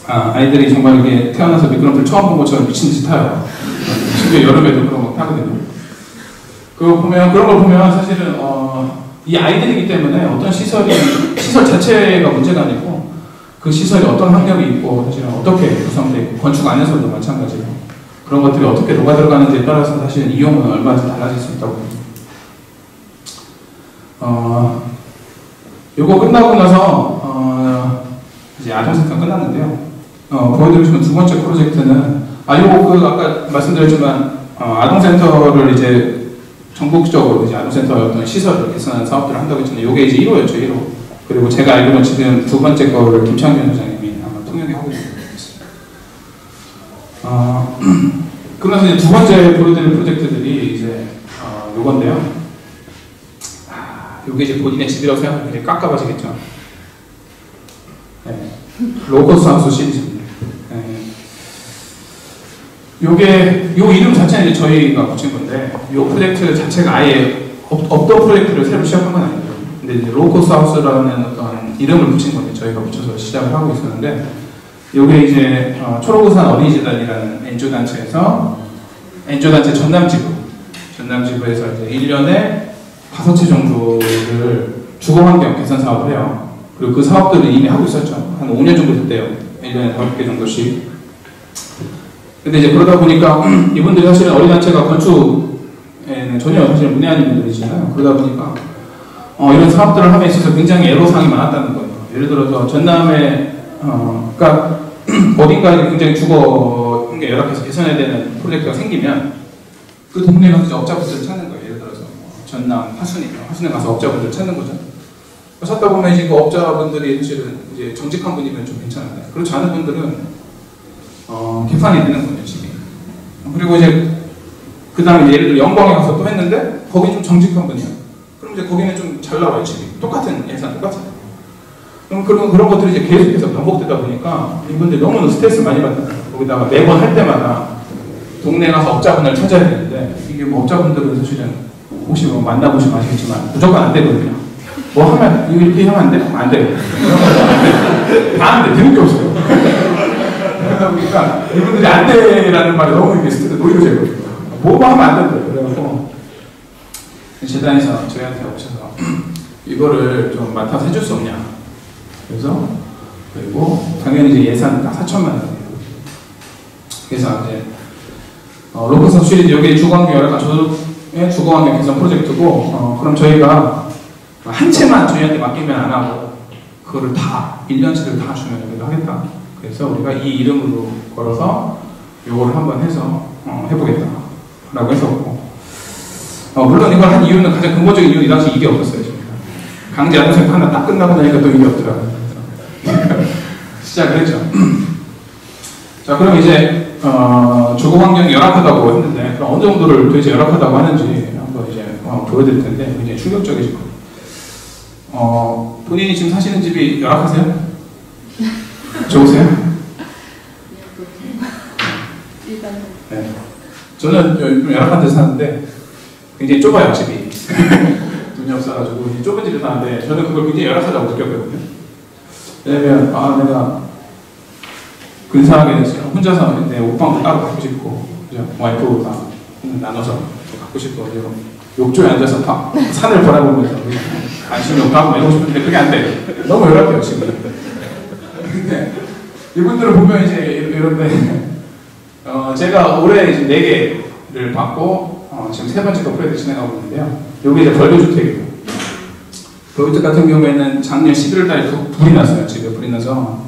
아이들이 정말 이게 태어나서 미끄럼틀 처음 본 것처럼 미친 듯이 타요. 심지어 여름에도 그런 거 타거든요. 그런 걸 보면 사실은 이 아이들이기 때문에 어떤 시설 자체가 문제가 아니고 그 시설이 어떤 환경이 있고 사실은 어떻게 구성되어 있고 건축 안에서도 마찬가지로 그런 것들이 어떻게 녹아 들어가는지에 따라서 사실은 이용은 얼마든지 달라질 수 있다고 봅니다. 요거 끝나고 나서 이제 아동센터 끝났는데요. 보여드리고 싶은 두 번째 프로젝트는 요거 아까 말씀드렸지만 아동센터를 이제 전국적으로 이제 아동센터 어떤 시설을 개선하는 사업들을 한다고 했잖아요. 요게 이제 1호였죠, 1호. 그리고 제가 알기로는 지금 두 번째 거를 김창균 소장님이 아마 통역에 하고 있는 것 같습니다. 그러면서 이제 두 번째 보여드릴 프로젝트들이 이제 요건데요. 요게 이제 본인의 집이라고 생각하면 이제 깝깝하시겠죠. 네. 로커스 하우스 시리즈입니다. 네. 요 이름 자체는 이제 저희가 붙인 건데, 요 프로젝트 자체가 아예 없던 프로젝트를 새로 시작한 건 아니에요. 근데 이제 로커스 하우스라는 어떤 이름을 붙인 건데, 저희가 붙여서 시작을 하고 있었는데, 요게 이제 초록우산 어린이재단이라는 NGO단체에서 NGO단체 전남지부에서 이제 1년에 5채 정도를 주거환경 개선 사업을 해요. 그리고 그 사업들은 이미 하고 있었죠. 한 5년 정도 됐대요. 1년에 5개 정도씩. 근데 이제 그러다 보니까 이분들이 사실은 어린단체가 건축에는 전혀 사실 문외한인 분들이잖아요. 그러다 보니까 이런 사업들을 함에 있어서 굉장히 애로사항이 많았다는 거예요. 예를 들어서 전남에 그러니까 어딘가에 굉장히 주거 환경 열악해서 개선해야 되는 프로젝트가 생기면 그 동네에 가서 이제 업자분들을 찾는 거예요. 예를 들어서 전남 화순에 가서 업자분들을 찾는 거죠. 찾다 보면 이제 그 업자분들이 사실은 이제 정직한 분이면 좀 괜찮은데 그렇지 않은 분들은 개판이 되는 거예요, 집이. 그리고 이제 그 다음에 예를 들어 영광에 가서 또 했는데 거기 좀 정직한 분이야. 그럼 이제 거기는 좀 잘 나와요, 집이. 똑같은 예산 똑같아요. 그럼 그런 것들이 이제 계속해서 반복되다 보니까 이분들이 너무 스트레스 많이 받는 거예요. 거기다가 매번 할 때마다 동네 가서 업자분을 찾아야 되는데 이게 뭐 업자분들은 사실은 혹시 뭐 만나보시면 아시겠지만 무조건 안 되거든요. 뭐 하면 이렇게 하면 안 돼? 안 돼요. 다 안 돼. 되는 게 없어요. 그러다 보니까 이분들이 안 돼라는 말이 너무 이렇게 스트레스 노이로제거든요. 뭐 하면 안 된대요. 그래가지고 재단에서 저희한테 오셔서 이거를 좀 맡아서 해줄 수 없냐. 그래서 그리고 당연히 이제 예산은 딱 4천만 원이에요. 그래서 이제 로커스 시리즈 여기 주거환경 여러 가지 주거환경 개선 프로젝트고 그럼 저희가 한 채만 저희한테 맡기면 안 하고 그거를 다 1년치를 다 주면 우리가 하겠다. 그래서 우리가 이 이름으로 걸어서 요거를 한번 해서 해보겠다 라고 했었고 물론 이걸 한 이유는 가장 근본적인 이유는 이 당시 이게 없었어요. 강제 아동센터 하나 딱 끝나고 나니까 또 이게 없더라고요. 시작을 했죠. 자, 그럼 이제 주거환경이 열악하다고 했는데 그럼 어느 정도를 도대체 열악하다고 하는지 한번 이제 보여드릴 텐데 굉장히 충격적이실 거예요. 본인이 지금 사시는 집이 열악하세요? 좋으세요? 저는 좀 열악한 데서 사는데 굉장히 좁아요, 집이. 돈이 없어가지고 좁은 집에 사는데 저는 그걸 굉장히 열악하다고 느꼈거든요. 왜냐면 내가 근사하게 혼자서 내 옷방도 따로 갖고 싶고 와이프가 나눠서 갖고 싶고 욕조에 앉아서 산을 바라보면서 관심이 없다고 이러고 싶은데 그게 안 돼요. 너무 열악해요, 지금. 근데 이분들을 보면 이제 이런데 제가 올해 이제 4개를 받고 지금 3번째 프로젝트 진행하고 있는데요. 여기 이제 벌교주택이에요. 벌교주택 같은 경우에는 작년 11월 달에 불이 났어요. 집에 불이 나서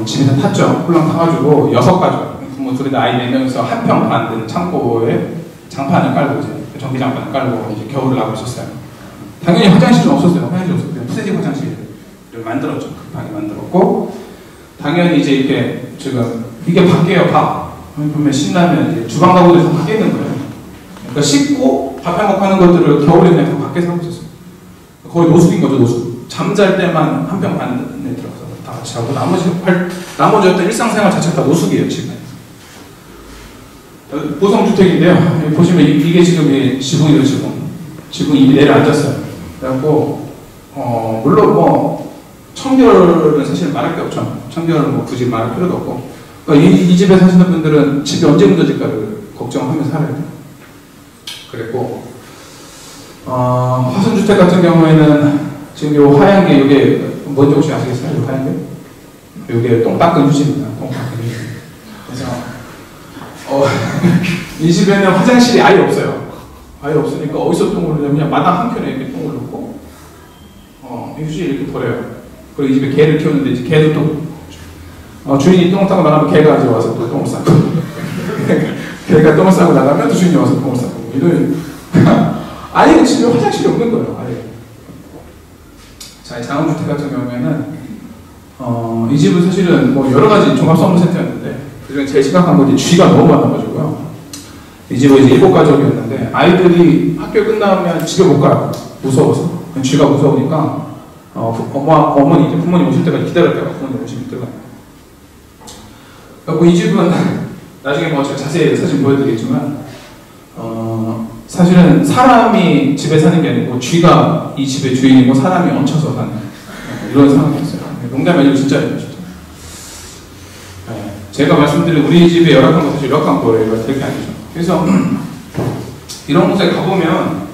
집에서 탔죠. 홀랑 타가지고 6가족 부모 둘이 다 아이 4명이서 한 평 반 되는 창고에 장판을 깔고 이제 전기장판을 깔고 이제 겨울을 나고 있었어요. 당연히 화장실은 없었어요. 화장실 없었고요. 푸세식 화장실을 만들었죠. 급하게 만들었고 당연히 이제 이렇게 지금 이게 밖에요. 밥 보면 신라면 이제 주방 가구들이 다 밖에 있는 거예요. 그러니까 씻고 밥 해먹고 하는 것들을 겨울에 그냥 다 밖에서 하고 있었어요. 거의 노숙인 거죠. 노숙. 잠잘 때만 한 평 반에 들어가서 다 같이 하고 나머지 어떤 일상생활 자체가 다 노숙이에요. 지금 보성주택인데요. 보시면 이게 지금 지붕이에요. 지붕이 이미 내려앉았어요. 그래갖고 물론 뭐 청결은 사실 말할 게 없죠. 청결은 뭐 굳이 말할 필요도 없고. 그러니까 이 집에 사시는 분들은 집이 언제 무너질까를 걱정하면서 살아야 돼요. 그랬고 화순주택 같은 경우에는 지금 요 하얀 게 이게 뭔지 혹시 아시겠어요? 요 하얀 게? 이게 똥 닦은 휴지입니다. 똥 닦은 휴지. 그래서 이 집에는 화장실이 아예 없어요. 아예 없으니까 어디서 똥을 흘려면 그냥 마당 한켠에 이렇게 똥을 넣고 휴지를 이렇게 버려요. 그리고 이 집에 개를 키우는데 이제 개도 또 주인이 똥을 싸고 나가면 개가 이제 와서 또 똥을 싸고 개가 똥을 싸고 나가면 또 주인이 와서 똥을 싸고 이런 아예 집에 화장실이 없는 거예요. 아예. 자, 장원주택 같은 경우에는 이 집은 사실은 뭐 여러 가지 종합선물센터였는데 그중에 제일 심각한 건 이제 쥐가 너무 많아가지고요. 이 집은 이제 7가족이었는데 아이들이 학교 끝나면 집에 못 가요. 무서워서. 쥐가 무서우니까 어머니 이제 부모님 오실 때까지 기다렸다가 부모님 오시면 들어가요. 그리고 이 집은 나중에 뭐 제가 자세히 사진 보여드리겠지만 사실은 사람이 집에 사는 게 아니고 쥐가 이 집의 주인이고 사람이 얹혀서 사는 이런 상황이었어요. 농담이 아니고 진짜예요. 진짜. 제가 말씀드린 우리 집의 열악한 건 사실 열악한 거예요. 그렇게 아니죠. 그래서 이런 곳에 가보면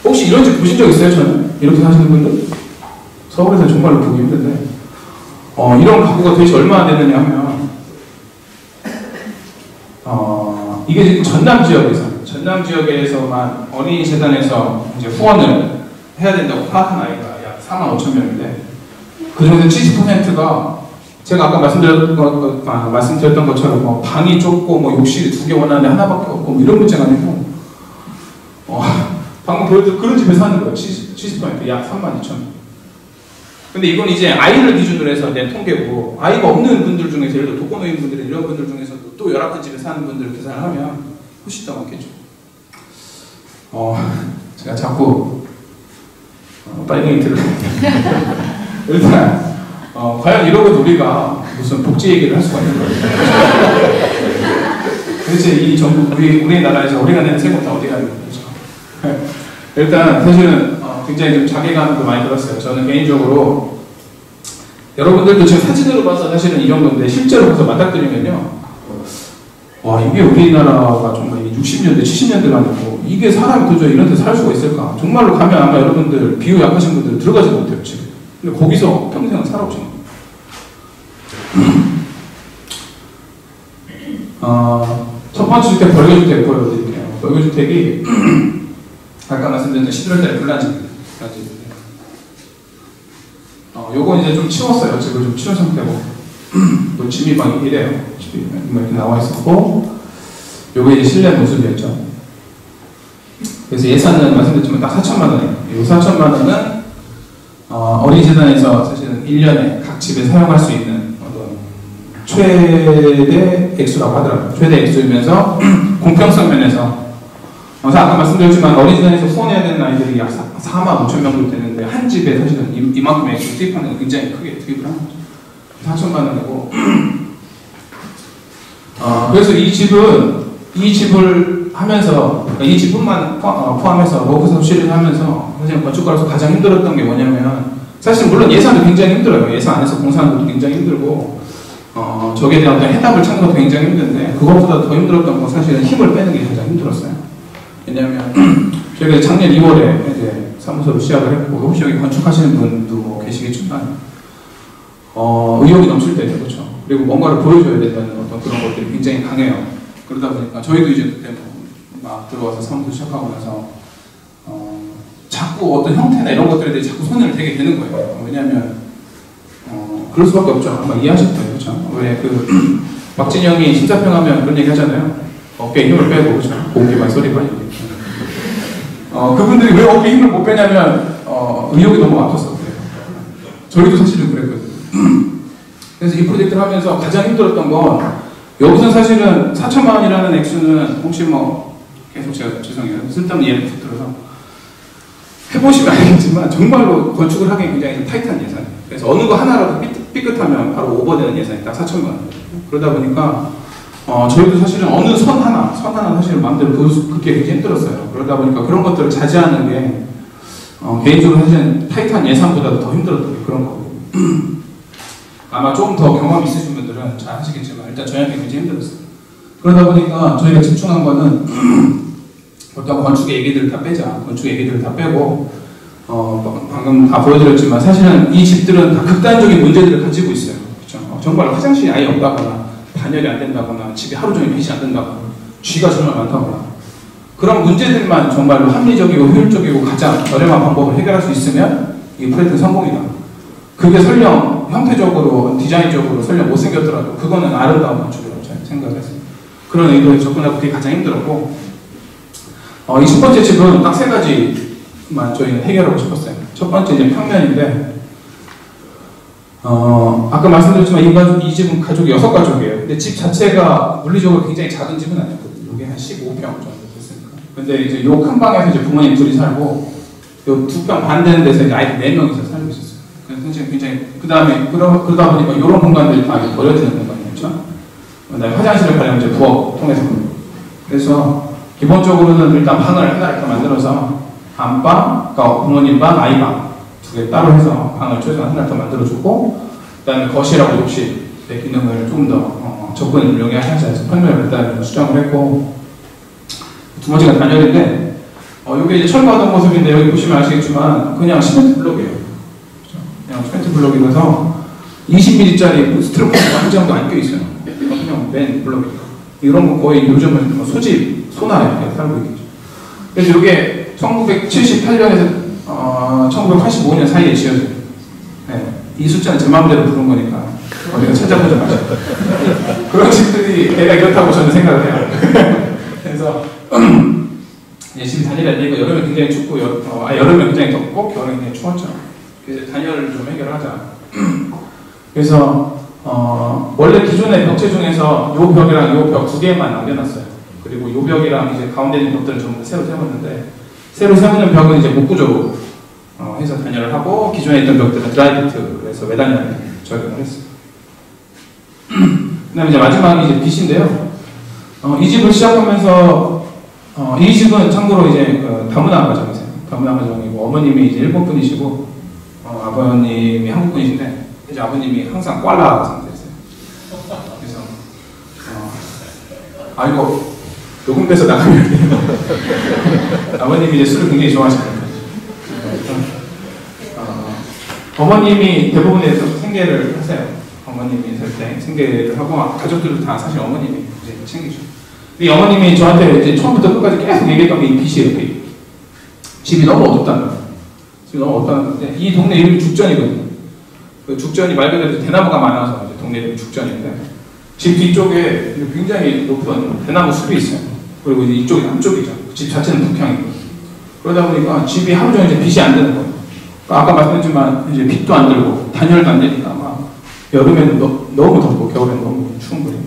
혹시 이런 집 보신 적 있어요? 저는 이렇게 사시는 분들? 서울에서 정말로 보기 힘든데 이런 가구가 도대체 얼마나 되느냐 하면 이게 지금 전남 지역에서만 어린이재단에서 이제 후원을 해야 된다고 파악한 아이가 약 45,000명인데 그 중에서 70%가 제가 아까 말씀드렸던 것처럼 뭐 방이 좁고 뭐 욕실이 2개 원하는데 하나밖에 없고 뭐 이런 문제가 아니고 방금 보여드린 그런 집에 사는 거예요. 70% 약 32,000명. 근데 이건 이제 아이를 기준으로 해서 낸 통계고 아이가 없는 분들 중에서 예를 들어 독거노인분들은 이런 분들 중에서도 또 열악한 집에 사는 분들을 계산을 하면 훨씬 더 많겠죠. 제가 자꾸 빨갱이 들을 일단 과연 이러고도 우리가 무슨 복지 얘기를 할 수가 있는 거예요. 도대체 이 전국 우리나라에서 우리가 내는 세금 다 어디 가는 거죠? 일단 사실은 굉장히 좀 자괴감도 많이 들었어요. 저는 개인적으로 여러분들도 지금 사진으로 봐서 사실은 이 정도인데 실제로 가서 맞닥뜨리면요. 와, 이게 우리나라가 정말 60년대, 70년대가 아니고 이게 사람이 도저히 이런 데서 살 수가 있을까? 정말로 가면 아마 여러분들 비유 약하신 분들 들어가지 못해요, 지금. 근데 거기서 평생 살아오신 거예요. 첫 번째 주택 벌교주택 보여드릴게요. 벌교주택이 아까 말씀드린 11월달에 불난집입니다. 요건 이제 좀 치웠어요. 집을 좀 치운 상태고 또 침입방이 이래요. 집이 이렇게 나와 있었고 요게 이제 실내 모습이었죠. 그래서 예산은 말씀드렸지만 딱 4천만 원이에요. 이 4천만 원은 어린이재단에서 사실은 1년에 각 집에 사용할 수 있는 어떤 최대 액수라고 하더라고요. 최대 액수이면서 공평성 면에서 아까 말씀드렸지만 어린이재단에서 후원해야 되는 아이들이 약 4만 5천 명 정도 되는데 한 집에 사실은 이만큼의 액수 투입하는 건 굉장히 크게 투입을 하는 거죠. 4천만 원이고 그래서 이 집은 이 집을 하면서, 그러니까 이 집뿐만 포함해서 워크숍실을 하면서 사실 건축가로서 가장 힘들었던 게 뭐냐면, 사실 물론 예산도 굉장히 힘들어요. 예산 안에서 공사하는 것도 굉장히 힘들고, 저기에 대한 어떤 해답을 찾는 것도 굉장히 힘든데, 그것보다 더 힘들었던 건 사실은 힘을 빼는 게 가장 힘들었어요. 왜냐하면 저희가 작년 2월에 이제 사무소를 시작을 했고, 혹시 여기 건축하시는 분도 뭐 계시겠지만, 의욕이 넘칠 때죠, 그렇죠. 그리고 뭔가를 보여줘야 된다는 어떤 그런 것들이 굉장히 강해요. 그러다 보니까 저희도 이제 그때 막 들어와서 사무소 시작하고 나서 자꾸 어떤 형태나 이런 것들에 대해 자꾸 손을 대게 되는 거예요. 왜냐하면 그럴 수밖에 없죠. 아마 이해하실 거예요, 그렇죠. 왜 박진영이 심사평하면 그런 얘기 하잖아요. 어깨에 힘을 빼고, 그렇죠. 공기만 소리만 이렇게. 그분들이 왜 어깨에 힘을 못 빼냐면 의욕이 너무 앞섰어. 저희도 사실은 그랬거든요. 그래서 이 프로젝트를 하면서 가장 힘들었던 건, 여기서 사실은 4천만 원이라는 액수는 혹시 뭐 계속 제가 죄송해요, 쓸데없는 예를 들어서 해보시면 알겠지만 정말로 건축을 하기 굉장히 타이트한 예산이에요. 그래서 어느 거 하나라도 삐끗하면 바로 오버되는 예산이 딱 4천만 원. 그러다 보니까 저희도 사실은 어느 선 하나 사실은 마음대로 그게 굉장히 힘들었어요. 그러다 보니까 그런 것들을 자제하는 게 개인적으로 사실은 타이트한 예산보다도 더 힘들었던 게 그런 거고. 아마 좀 더 경험 있으신 분들은 잘 하시겠지만 일단 저희한테 굉장히 힘들었어요. 그러다 보니까 저희가 집중한 거는 어떤 건축의 얘기들을 다 빼자. 건축 얘기들을 다 빼고 방금 다 보여드렸지만 사실은 이 집들은 다 극단적인 문제들을 가지고 있어요. 그렇죠? 정말 화장실이 아예 없다거나 단열이 안 된다거나 집이 하루 종일 빛이 안 든다거나 쥐가 정말 많다거나 그런 문제들만 정말로 합리적이고 효율적이고 가장 저렴한 방법을 해결할 수 있으면 이 프로젝트는 성공이다. 그게 설령 형태적으로 디자인적으로 설령 못생겼더라도 그거는 아름다운 건축이라고 저는 생각을 했어요. 그런 의도에 접근하고 그게 가장 힘들었고, 이 첫 번째 집은 딱 3가지만 저희는 해결하고 싶었어요. 첫 번째 이제 평면인데, 아까 말씀드렸지만 이 집은 가족이 6가족이에요. 근데 집 자체가 물리적으로 굉장히 작은 집은 아니었거든요. 이게 한 15평 정도 됐으니까. 근데 이제 요 큰 방에서 이제 부모님 둘이 살고, 요 2평 반 되는 데서 이제 아이들 4명이서 살고 있었어요. 그래서 굉장히, 그 다음에, 그러다 보니까 이런 공간들이 다 버려지는 공간이었죠. 그다음에 화장실을 가려면 이제 부엌 통해서. 그래서, 기본적으로는 일단 방을 하나 이렇게 만들어서, 안방, 그러니까 부모님 방, 아이 방, 2개 따로 해서 방을 최소한 하나 더 만들어주고, 그 다음에 거실하고 욕실의 기능을 조금 더 접근을 용이하게 해서 평면을 일단 수정을 했고, 두 번째가 단열인데, 이게 이제 철거하던 모습인데, 여기 보시면 아시겠지만, 그냥 시멘트 블록이에요. 그냥 시멘트 블록이라서 20mm짜리 스티로폼 한 장도 안 껴있어요. 그냥 맨 블록이에요. 이런 거 거의 요즘은 소집, 소나 이렇게 살고 있겠죠. 그래서 이게 1978년에서 1985년 사이에 지어져요. 네. 이 숫자는 제 마음대로 부른 거니까 어디가 찾아보지 마세요. 그런 집들이 내가 이렇다고 저는 생각을 해요. 그래서 집이 단열이 되니까 여름에 굉장히 춥고 여름에 굉장히 덥고 겨울에 굉장히 추웠죠. 그래서 단열을 좀 해결하자. 그래서 원래 기존의 벽체 중에서 요 벽이랑 요 벽 2개만 남겨놨어요. 그리고 요 벽이랑 이제 가운데 있는 벽들은 전부 새로 세웠는데, 새로 세우는 벽은 이제 목구적으로 해서 단열을 하고, 기존에 있던 벽들은 드라이비트에서 외단열을 적용을 했어요. 그 다음에 이제 마지막이 이제 빛인데요. 이 집을 시작하면서 이 집은 참고로 이제 다문화 가정이세요. 다문화 가정이고, 어머님이 이제 일본 분이시고 아버님이 한국 분이신데, 이제 아버님이 항상 꽐라 상태였어요. 그래서 이거 녹음돼서 나가면 돼요. 아버님이 이제 술을 굉장히 좋아하시거든요. 어머님이 대부분의 생계를 하세요. 어머님이 살 때 생계를 하고, 가족들도 다 사실 어머님이 이제 챙기죠. 이 어머님이 저한테 이제 처음부터 끝까지 계속 얘기했던 게 이 빛이에요. 집이 너무 어둡다는 거예요. 집이 너무 어둡다는 건데, 이 동네 이름이 죽전이거든요. 그 죽전이 말 그대로 대나무가 많아서 이제 동네 이름이 죽전인데, 집 뒤쪽에 굉장히 높은 대나무 숲이 있어요. 그리고 이제 이쪽이 남쪽이죠. 집 자체는 북향이고. 그러다 보니까 집이 하루 종일 이제 빛이 안 드는 거예요. 아까 말씀드렸지만 이제 빛도 안 들고 단열도 안 되니까 막 여름에는 너무 덥고 겨울에는 너무 추운 거예요.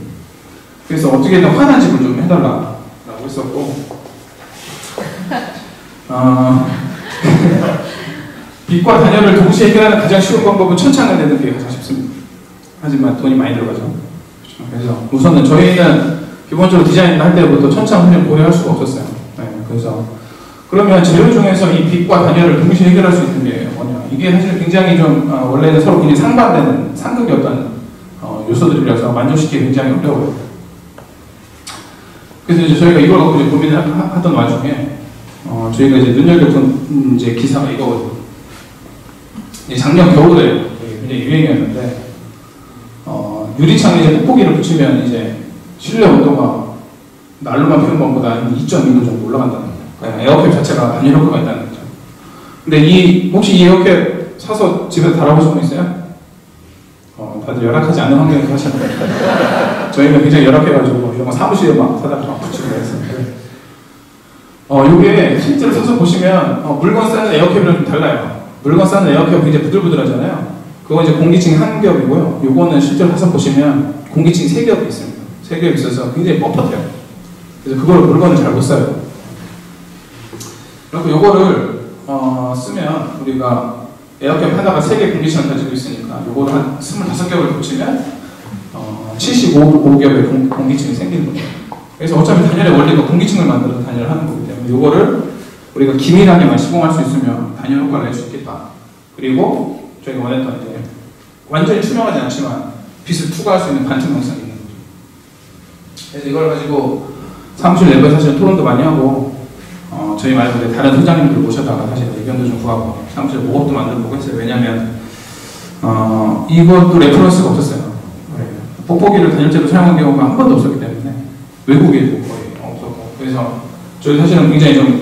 그래서 어떻게든 환한 집을 좀 해달라고 했었고, 빛과 단열을 동시에 해결하는 가장 쉬운 방법은 천창을 내는 게 가장 쉽습니다. 하지만 돈이 많이 들어가죠. 그래서 우선은 저희는 기본적으로 디자인 할 때부터 천차만별 고려할 수가 없었어요. 네, 그래서 그러면 재료 중에서 이 빛과 단열을 동시에 해결할 수 있는 게 뭐냐? 이게 사실 굉장히 좀 원래는 서로 굉장히 상반되는 상극의 어떤 요소들이라서 만족시키기 굉장히 어려워요. 그래서 이제 저희가 이걸 갖고 이제 고민을 하던 와중에 저희가 이제 눈여겼던 이제 기사가 이거거든요. 작년 겨울에 굉장히 유행이었는데 유리창에 이제 뽁뽁이를 붙이면 이제 실내 온도가 난로만 피운 것보다 2.2도 정도 올라간다는 거예요. 그러니까 에어캡 자체가 단열 효과가 있다는 거죠. 근데 혹시 이 에어캡 사서 집에 달아보신 분 있어요? 다들 열악하지 않은 환경에서 하시는데 저희는 굉장히 열악해가지고 이런 거 사무실에 막 사다 막 붙이고 그랬었는데 이게 실제로 사서 보시면 물건 싸는 에어캡이랑 좀 달라요. 물건 싸는 에어캡은 굉장히 부들부들하잖아요. 그건 이제 공기층이 한 겹이고요. 요거는 실제로 사서 보시면 공기층이 3겹이 있습니다. 3겹이 있어서 굉장히 뻣뻣해요. 그래서 그걸 물건을 잘 못 써요. 그리고 요거를 쓰면 우리가 에어캡 하나가 3개 공기층을 가지고 있으니까 요거를 한 25겹을 붙이면 75겹의 공기층이 생기는 거예요. 그래서 어차피 단열의 원리가 공기층을 만들어서 단열을 하는 거기 때문에 요거를 우리가 기밀하게만 시공할 수 있으면 단열 효과를 낼 수 있겠다. 그리고 저희가 원했던 이제 완전히 투명하지 않지만 빛을 투과할 수 있는 반투명성이 있는 거죠. 그래서 이걸 가지고 사무실 내부에서 사실 토론도 많이 하고 저희 말고 다른 소장님들 모셔다가 사실 의견도 좀 구하고 사무실 모업도 만들어보고 했어요. 왜냐면 이것도 레퍼런스가 없었어요. 뽁뽁이를 단열재로 사용한 경우가 한 번도 없었기 때문에 외국에도 거의 없었고 그래서 저희 사실은 굉장히 좀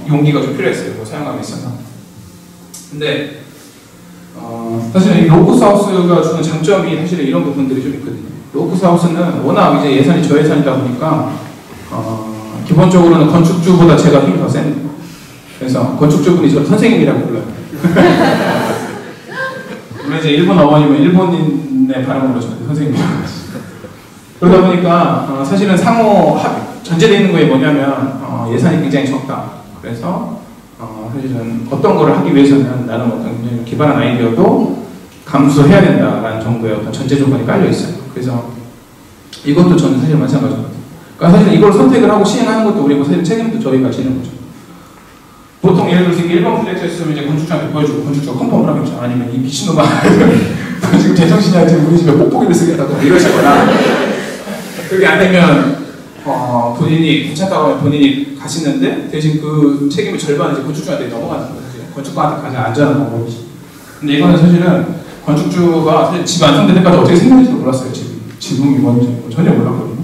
용기가 좀 필요했어요. 이거 사용하고 있어서. 근데 사실은 이 로쿠스하우스가 주는 장점이 사실 이런 부분들이 좀 있거든요. 로쿠스하우스는 워낙 이제 예산이 저예산이다 보니까 기본적으로는 건축주보다 제가 힘이 더 센. 그래서 건축주분이 저 선생님이라고 불러요. 물론 이제 일본 어머님은 일본인의 발음으로 저한테 선생님이라고 했어요. 그러다 보니까 사실은 상호 전제되어 있는 거에 뭐냐면 예산이 굉장히 적다. 그래서 사실은 어떤 거를 하기 위해서는 나는 어떤 기발한 아이디어도 감수해야 된다라는 정도의 어떤 전제 조건이 깔려 있어요. 그래서 이것도 저는 사실 마찬가지거든요. 그러니까 사실 이걸 선택을 하고 시행하는 것도 우리고 사실 책임도 저희가 지는 거죠. 보통 예를 들어서 1번 프로젝트였으면 이제 건축주한테 보여주고 건축주가 컨펌을 하겠죠. 아니면 이 미친놈아 지금 제정신이 지금 우리 집에 뽁뽁이를 쓰겠다고 이러시거나 그게 안 되면 본인이 괜찮다고 하면 본인이 가시는데 대신 그 책임의 절반은 이제 건축주한테 넘어가는 거예요. 건축가한테 가장 안전한 방법이지. 근데 이거는 사실은 건축주가 사실 집 완성될 때까지 어떻게 생겼는지도 몰랐어요. 지붕이 뭔지 전혀 몰랐거든요.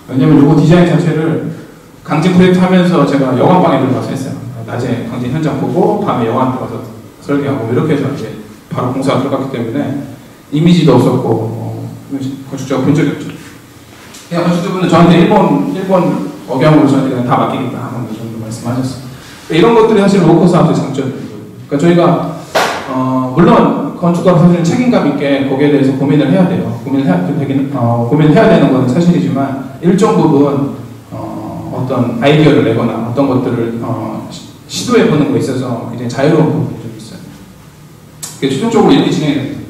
왜냐면 이거 디자인 자체를 강진 프로젝트 하면서 제가 여관방에 들어가서 했어요. 낮에 강진 현장 보고 밤에 여관 들어가서 설계하고 이렇게 해서 이제 바로 공사가 들어갔기 때문에 이미지도 없었고 건축주가 본 적이 없죠. 그냥 건축주분은 저한테 일본 억양으로 저한테 그냥 다 맡기겠다 하는 정도 말씀하셨어요. 이런 것들이 사실 로코스하우스의 장점이거든요. 그러니까 저희가 물론 건축가로 사실은 책임감 있게 거기에 대해서 고민을 해야 돼요. 고민해야 되는 건 사실이지만 일정 부분 어떤 아이디어를 내거나 어떤 것들을 시도해보는 거에 있어서 굉장히 자유로운 부분이 좀 있어요. 그게 최종적으로 이렇게 진행이 됩니다.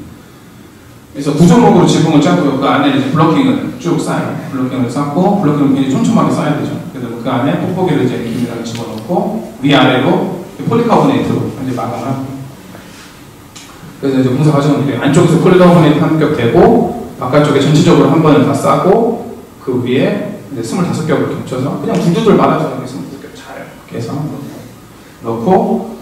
그래서 구조목으로 지붕을 짜고요. 그 안에 이제 블로킹을 쭉 쌓아요. 블로킹을 쌓고 블로킹을 굉장히 촘촘하게 쌓아야 되죠. 그래서 그 안에 뽁뽁이를 이제 기밀하게 집어넣고 위아래로 폴리카보네이트로 이제 마감하고. 그래서 이제 공사 과정은 안쪽에서 폴리카보네이트 합격되고 바깥쪽에 전체적으로 한 번을 다 싸고 그 위에 이제 25겹을 겹쳐서 그냥 둘둘 말아서 25겹 잘 이렇게 해서 넣고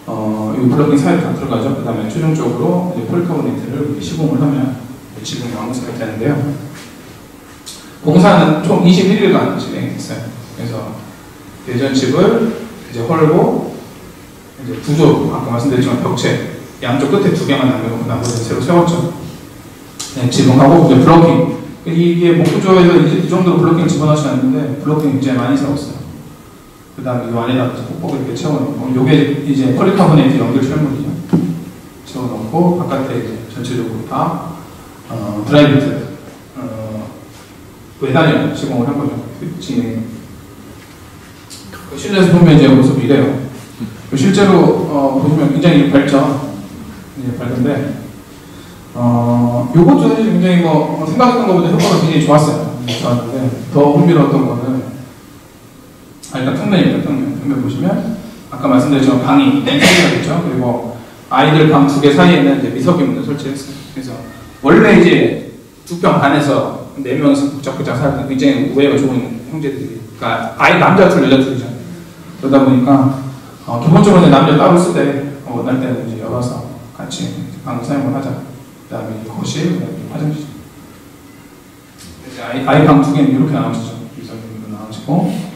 이 블로킹 사이에 다 들어가죠. 그 다음에 최종적으로 이제 폴리카보네이트를 시공을 하면 지붕이 완공이 되는데요. 공사는 총 21일간 진행했어요. 그래서 대전집을 이제 헐고 이제 구조 아까 말씀드렸지만 벽체 양쪽 끝에 2개만 남겨놓고 나머지는 새로 세웠죠. 네, 지붕하고 이제 블로킹 이게 목구조에서 이 정도로 블로킹을 집어넣지 않는데 블로킹 굉장히 많이 세웠어요. 그 다음에 이 안에다가 뽁뽁이 이렇게 채워놓고 요게 이제 폴리카보네이트 연결 철물이죠. 채워놓고 바깥에 이제 전체적으로 다 드라이비트 외단열 시공을 한 거죠. 진행. 실내에서 보면 이제 모습이 이래요. 실제로 보시면 굉장히 밝죠. 이제 밝은데 요것도 사실 굉장히 생각했던 것보다 효과가 굉장히 좋았어요. 좋았는데 더 흥미로웠던 거는 일단 평면입니다. 평면 보시면 아까 말씀드렸지만 방이 4개가 있죠. 그리고 아이들 방 2개 사이에는 이제 미석이문을 설치했어요. 그래서 원래 이제 2평 반에서 4명이서 복잡복잡 살던 굉장히 우애가 좋은 형제들이, 그러니까 아이 남자 둘 여자 둘이죠. 그러다 보니까 기본적으로 남자 따로 쓰되 원할 때는 이제 열어서 같이 방 사용을 하자. 그다음에 거실, 그다음에 화장실. 아이 방 2개는 이렇게 나눠지죠. 미석이문으로 나눠지고.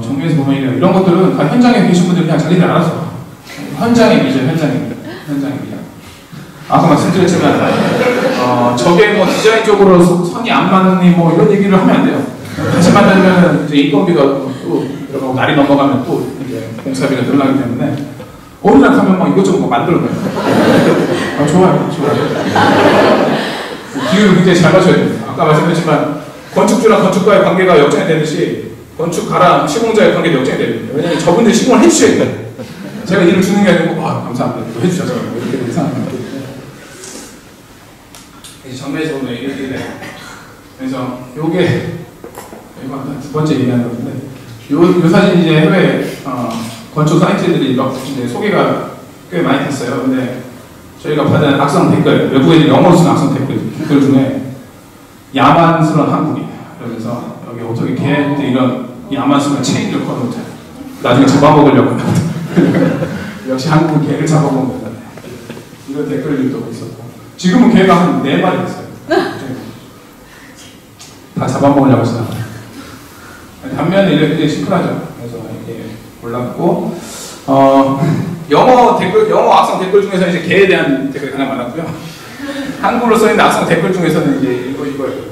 정리해서 보면 이런 것들은 다 현장에 계신 분들이 그냥 자기들이 알아서 현장의 미죠, 현장의 미죠. 아까 말씀드렸지만 저게 뭐 디자인적으로 선이 안 맞느니 뭐 이런 얘기를 하면 안 돼요. 다시 만들면 이제 인건비가 또 날이 넘어가면 또 이제 공사비가 늘어나기 때문에 어느 날 가면 막 이것저것 만들어요. 좋아요. 비율을 굉장히 잘 맞춰야 됩니다. 아까 말씀드렸지만 건축주랑 건축가의 관계가 역전이 되듯이 건축가랑 시공자의 관계도 역전이 됩니다. 왜냐하면 저분들이 시공을 해주셔야 돼요. 제가 일을 주는 게 아니고 감사합니다. 이거 해주셔서 이렇게 이상합니다. 이제 정면에서 보면 이렇게 돼요. 그래서 요게 이거 두 번째 얘기하는 건데 요 사진 이제 해외 건축 사이트들이 이제 소개가 꽤 많이 됐어요. 근데 저희가 받은 악성 댓글, 외국 애들이 영어로 쓴 악성 댓글 중에 야만스러운 한국이에요. 그래서 여기 어떻게 걔한테 이런 야만스러운 체인을 걸어놓자. 나중에 잡아먹으려고 역시 한국은 개를 잡아먹는다. 이런 댓글들도 있었고 지금은 개가 한 4마리 됐어요. 다 잡아먹으려고 했어요. 단면에 이렇게 시큰하죠. 그래서 이렇게 올랐고 영어 악성 댓글 중에서 이제 개에 대한 댓글이 가장 많았고요. 한국어로 써있는 악성 댓글 중에서는 이제 이거예요.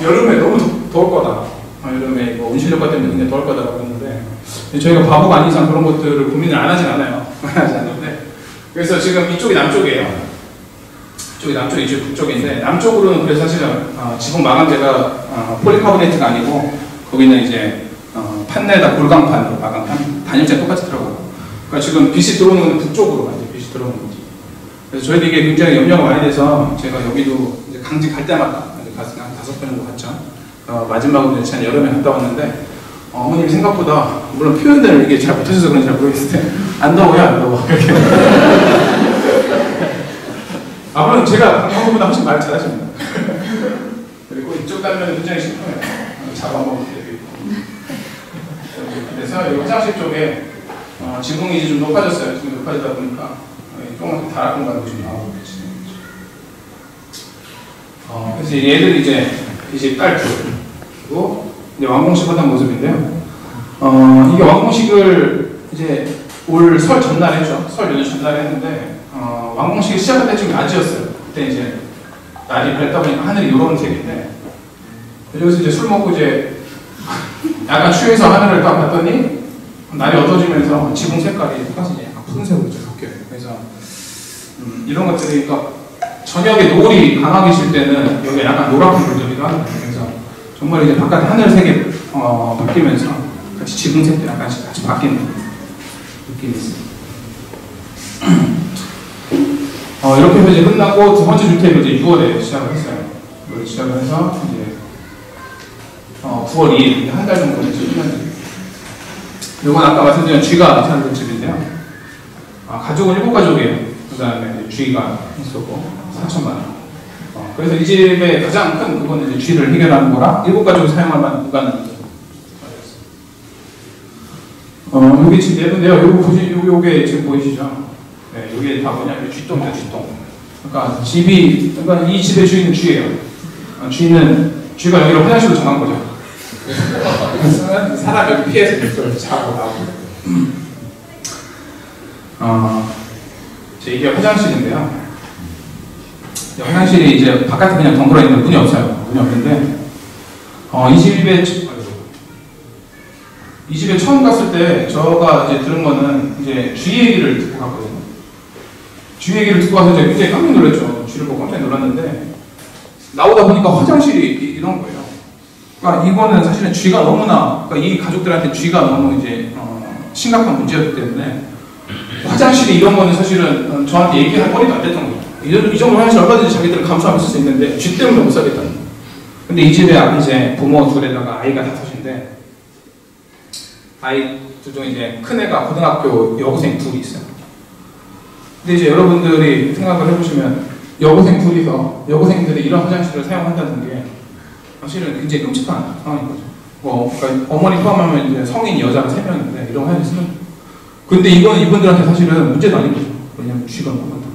여름에 너무 더울 거다. 여름에 뭐 온실효과 때문에 굉장히 더울 거다라고 했는데 저희가 바보가 아닌 이상 그런 것들을 고민을 안 하진 않아요. 하지 않는데 그래서 지금 이쪽이 남쪽이에요. 이쪽이 남쪽, 이쪽이 북쪽인데 남쪽으로는 그래서 사실은 지붕 마감재가 폴리카보네이트가 아니고 거기는 이제 판넬에다 골강판으로 마감판 단열재 똑같이 들어가고 그러니까 지금 빛이 들어오는 건 북쪽으로 완전 빛이 들어오는 거지. 그래서 저희도 이게 굉장히 염려가 많이 돼서 제가 여기도 이제 강직 갈 때마다 한 5번 정도 갔죠. 마지막으로 지난 여름에 갔다 왔는데 어머님이 생각보다 물론 표현을 이게 잘 못하셔서 그런지 잘 모르겠는데 안 더워요, 안 더워. 물론 제가 방금보다 훨씬 말 잘하십니다. 그리고 이쪽 가면 굉장히 심해요. 잡아먹을 때도 있고. 그래서 이 화장실 쪽에 지붕이 이제 좀 높아졌어요. 지금 높아지다 보니까 조금 다락 공간도 좀 나오고 있어요. 그래서 얘들이 이제 이제 딸 그리고 이제 완공식을 한 모습인데요. 이게 완공식을 이제 올 설 전날 했죠. 설 연휴 전날 했는데 완공식이 시작할 때쯤 낮이었어요. 그때 이제 날이 밝다 보니까 하늘이 이런 색인데 여기서 이제 술 먹고 이제 약간 취해서 하늘을 딱 봤더니 날이 어두워지면서 지붕 색깔이 똑같이 이제 약간 푸른색으로 좀 바뀌어요. 그래서 이런 것들이 그러니까 저녁에 노을이 강하게 질 때는 여기 약간 노랗게 물들기도 하는 거예요. 그래서 정말 이제 바깥 하늘색이 바뀌면서 같이 지붕색도 약간씩 같이 바뀌는 느낌이 있어요. 이렇게 해서 이제 끝나고 두 번째 주택을 이제 6월에 시작을 했어요. 6월에 시작을 해서 이제 9월 2일 한 달 정도 됐죠. 이건 아까 말씀드린 쥐가 사는 집인데요. 가족은 7가족이에요. 그 다음에 쥐가 있었고 4천만 원. 그래서 이 집의 가장 큰 그거는 이제 쥐를 해결하는 거라 7가족이 사용할 만한 공간은 여기 지금 내부인데요. 요게 지금 보이시죠? 네, 여기 다 뭐냐면 쥐똥이죠, 쥐똥. 그러니까 그러니까 이 집의 주인은 쥐예요. 쥐가 여기를 화장실로 정한 거죠. 그래서 사람 여기 피해서 자고 나오고. 이게 화장실인데요. 화장실이 이제 바깥에 그냥 덩그러 있는 문이 없어요. 문이 없는데, 이 집에 처음 갔을 때, 저가 이제 들은 거는 이제 쥐 얘기를 듣고 갔거든요. 쥐 얘기를 듣고 와서 이제 굉장히 깜짝 놀랐죠. 쥐를 보고 깜짝 놀랐는데, 나오다 보니까 화장실이 이런 거예요. 그러니까 이거는 사실은 쥐가 너무나, 그러니까 이 가족들한테 쥐가 너무 이제, 심각한 문제였기 때문에, 화장실이 이런 거는 사실은 저한테 얘기할 거리도 안 됐던 거예요. 이 정도 화장실 얼마든지 자기들은 감수하면서 쓸 수 있는데 쥐 때문에 못 살겠다는 거예요. 근데 이 집에 이제 부모 둘에다가 아이가 5인데 아이 둘 중 이제 큰 애가 고등학교 여고생 둘이 있어요. 근데 이제 여러분들이 생각을 해보시면 여고생 둘이서 여고생들이 이런 화장실을 사용한다는 게 사실은 굉장히 끔찍한 상황인 거죠. 그러니까 어머니 포함하면 이제 성인 여자가 3명인데 이런 화장실 쓰는. 근데 이건 이분들한테 사실은 문제가 아닌 거죠. 왜냐면 쥐가 너무 많다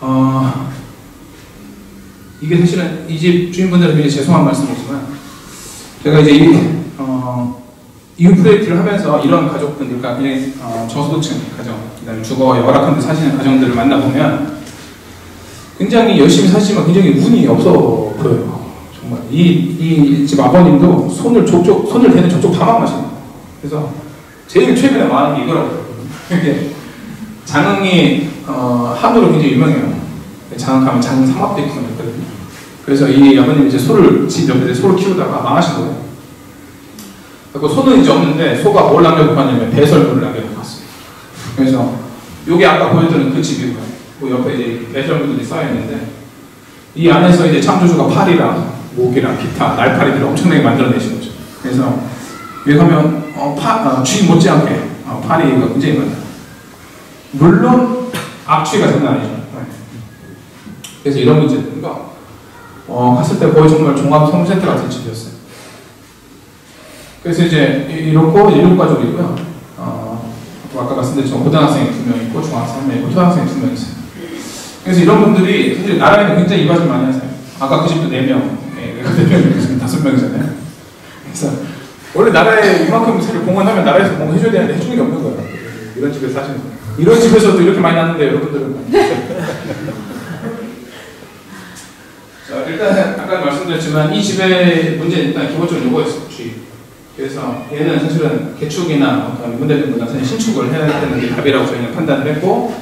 보니까. 이게 사실은 이 집 주인분들은 굉장히 죄송한 말씀이지만 제가 이제 이웃 프로젝트를 하면서 이런 가족분들, 그러니까 저소득층 가정, 그다음에 주거가 열악한 데 사시는 가정들을 만나보면 굉장히 열심히 사시지만 굉장히 운이 없어 보여요. 정말 이 집 아버님도 손을 대는 저쪽 다 망가십니다. 그래서 제일 최근에 말한 게 이거라고요. 이게 장흥이 한우로 굉장히 유명해요. 장흥하면 장흥 삼합도 있고 있거든요. 그래서 이 아버님이 이제 집 옆에 소를 키우다가 망하신 거예요. 그리고 소는 이제 없는데 소가 뭘 남겨놓고 갔냐면 배설물을 남겨놓고 갔어요. 그래서 요게 아까 보여드린 그 집이고요. 그 옆에 이제 배설물들이 쌓여있는데 이 안에서 이제 창조주가 팔이랑 목이랑 기타 날파리들을 엄청나게 만들어내신 거죠. 그래서 여기 가면 쥐 못지않게 파리가 굉장히 많아요. 물론 악취가 장난 아니죠. 그래서 이런 문제들과 갔을 때 거의 정말 종합 성센터 같은 집이었어요. 그래서 이제 이렇고 7가족이고요. 아까 말씀드렸지만 고등학생이 2명 있고 중학생 1명 있고 초등학생이 2명 있어요. 그래서 이런 분들이 사실 나라에는 굉장히 이바지 많이 하세요. 아까 그 집도 4명, 4명이 지금 5명이잖아요. 그래서 원래 나라에 이만큼 세를 공헌하면 나라에서 뭔가 해줘야 되는데 해주는 게 없는 거예요. 이런 집에서 사시는 거예요. 이런 집에서도 이렇게 많이 났는데 여러분들은 자, 일단 아까 말씀드렸지만 이 집의 문제는 일단 기본적으로 이거였어요. 주의. 그래서 얘는 사실은 개축이나 어떤 문제들보다 사실 신축을 해야 되는 게 답이라고 저희는 판단을 했고,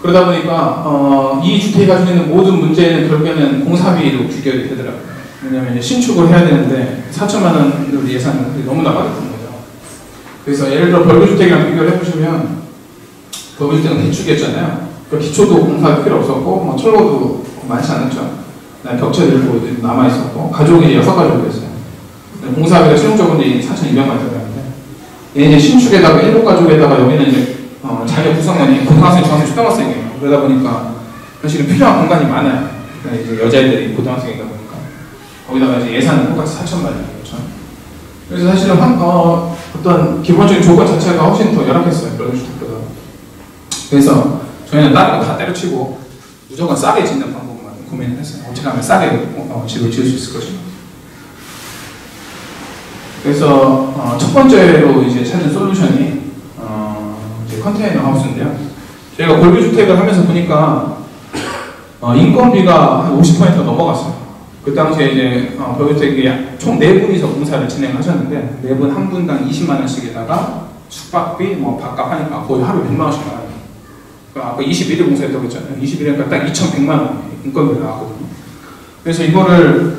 그러다 보니까 이 주택이 가지고 있는 모든 문제는 결국에는 공사비로 귀결이 되더라고요. 왜냐하면 신축을 해야 되는데 4천만 원 예산이 너무나 많았던 거죠. 그래서 예를 들어 벌교주택이랑 비교를 해보시면 벌교주택은 개축이었잖아요. 그 기초도 공사가 필요 없었고 철거도 많지 않았죠. 벽체들도 남아있었고 가족이 6가족이었어요. 공사비가 실용적으로 4,200만 들어가는데 얘는 이제 신축에다가 7가족에다가 여기는 이제 자녀 구성원이 고등학생, 중학생, 초등학생이에요. 그러다 보니까 사실은 필요한 공간이 많아요. 그러니까 이제 여자애들이 고등학생이다 보니까 거기다가 이제 예산은 똑같이 4천만 원이죠. 그래서 사실은 어떤 기본적인 조건 자체가 훨씬 더 열악했어요. 벌교주택보다. 그래서 저희는 다른 거 다 때려치고 무조건 싸게 짓는 방법만 고민을 했어요. 어떻게 하면 싸게 집을 지을 수 있을 것인가. 그래서 첫 번째로 이제 찾은 솔루션이 이제 컨테이너 하우스인데요. 저희가 골규주택을 하면서 보니까 인건비가 한 50% 넘어갔어요. 그 당시에 이제 골규주택이 총 4분이서 공사를 진행하셨는데 4분 한 분당 20만 원씩에다가 숙박비, 밥값 하니까 거의 하루에 100만 원씩 나와요. 아까 21일 공사했다고 했잖아요. 21일이니까 딱 2,100만 원 인건비가 나왔거든요. 그래서 이거를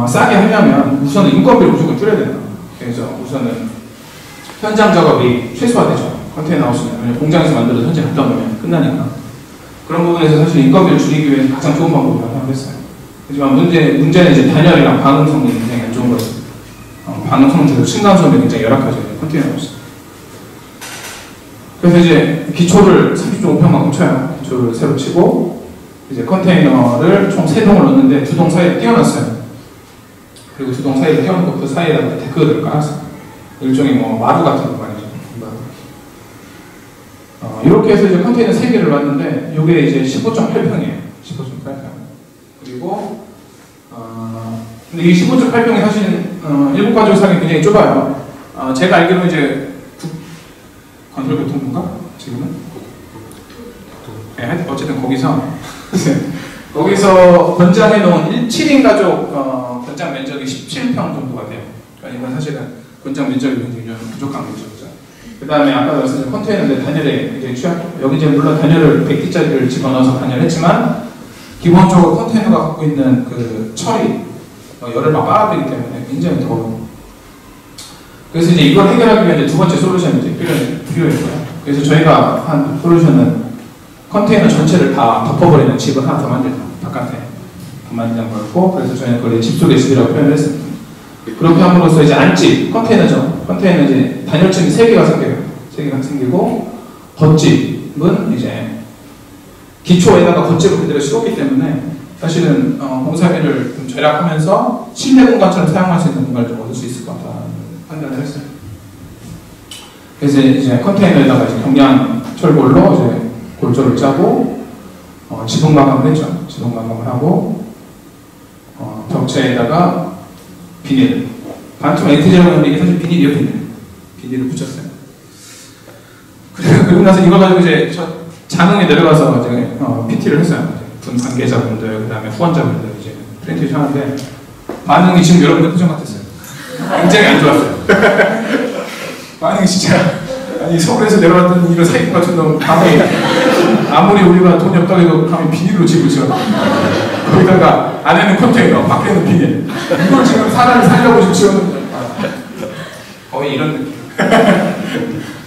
싸게 하려면 우선은 인건비를 무조건 줄여야 된다. 그래서 우선은 현장 작업이 최소화되죠. 컨테이너 하우스는 공장에서 만들어서 현재 갖다 놓으면 끝나니까. 그런 부분에서 사실 인건비를 줄이기 위해서 가장 좋은 방법이라고 생각했어요. 하지만 문제는 이제 단열이랑 반응 성능이 굉장히 안 좋은 거였어요. 반응 성능, 층간소음이 굉장히 열악하죠. 컨테이너 하우스. 그래서 이제 기초를 30.5평만큼 쳐요. 기초를 새로 치고 이제 컨테이너를 총 3동을 넣었는데 2동 사이에 띄워놨어요. 그리고 2동 사이에 띄워놓고 그 사이에다가 데크를 깔았어요. 일종의 마루 같은 거 말이죠. 이렇게 해서 이제 컨테이너 3개를 놨는데 이게 이제 15.8평이에요. 15.8평. 그리고 근데 이 15.8평이 사실 7가족 살기 굉장히 좁아요. 제가 알기로는 이제 건설교통부인가? 지금은? 네, 어쨌든 거기서 권장해 놓은 7인 가족 권장 면적이 17평 정도가 돼요. 그러니까 이건 사실은 권장 면적이 굉장히 부족한 거죠. 그 다음에 아까 말씀드린 컨테이너인데 단열에 이제 여기 이제 물론 단열을 100기짜리를 집어넣어서 단열했지만 기본적으로 컨테이너가 갖고 있는 그 철이 열을 막 빨아들이기 때문에 굉장히 더워요. 그래서 이제 이걸 해결하기 위해 이제 두 번째 솔루션이 이제 필요했고요. 그래서 저희가 한 솔루션은 컨테이너 전체를 다 덮어버리는 집을 하나 더 만들자. 바깥에 더 만드는 거였고, 그래서 저희는 그걸 집 속의 집이라고 표현을 했습니다. 그렇게 함으로써 이제 안집, 컨테이너죠. 컨테이너 이제 단열층이 3개가 생겨요. 3개가 생기고, 겉집은 이제 기초에다가 겉집을 그대로 씌웠기 때문에 사실은 공사비를 좀 절약하면서 실내 공간처럼 사용할 수 있는 공간을 좀 얻을 수 있을 것 같다는 판단을 했어요. 그래서 이제 컨테이너에다가 이제 경량 철골로 이제 골조를 짜고 지붕 마감을 했죠. 지붕 마감을 하고 벽체에다가 비닐, 반투 엔티지라고 하는데 이게 사실 비닐이에요. 비닐을 붙였어요. 그리고 나서 이걸 가지고 이제 장흥에 내려가서 이제 PT를 했어요. 분 관계자분들, 그 다음에 후원자분들 이제 프렌테이션 하는데 반응이 지금 여러분들 표정 같았어요. 굉장히 안 좋았어요. 반응이 진짜 아니 서울에서 내려왔던 이런 사기꾼 같은 놈 감히 아무리 우리가 돈이 없다고 해도 감히 비닐로 집을 지어 거기다가 안에는 컨테이너, 밖에는 비닐 이걸 지금 사람을 살려고 지금 지었는데 거의 이런 느낌.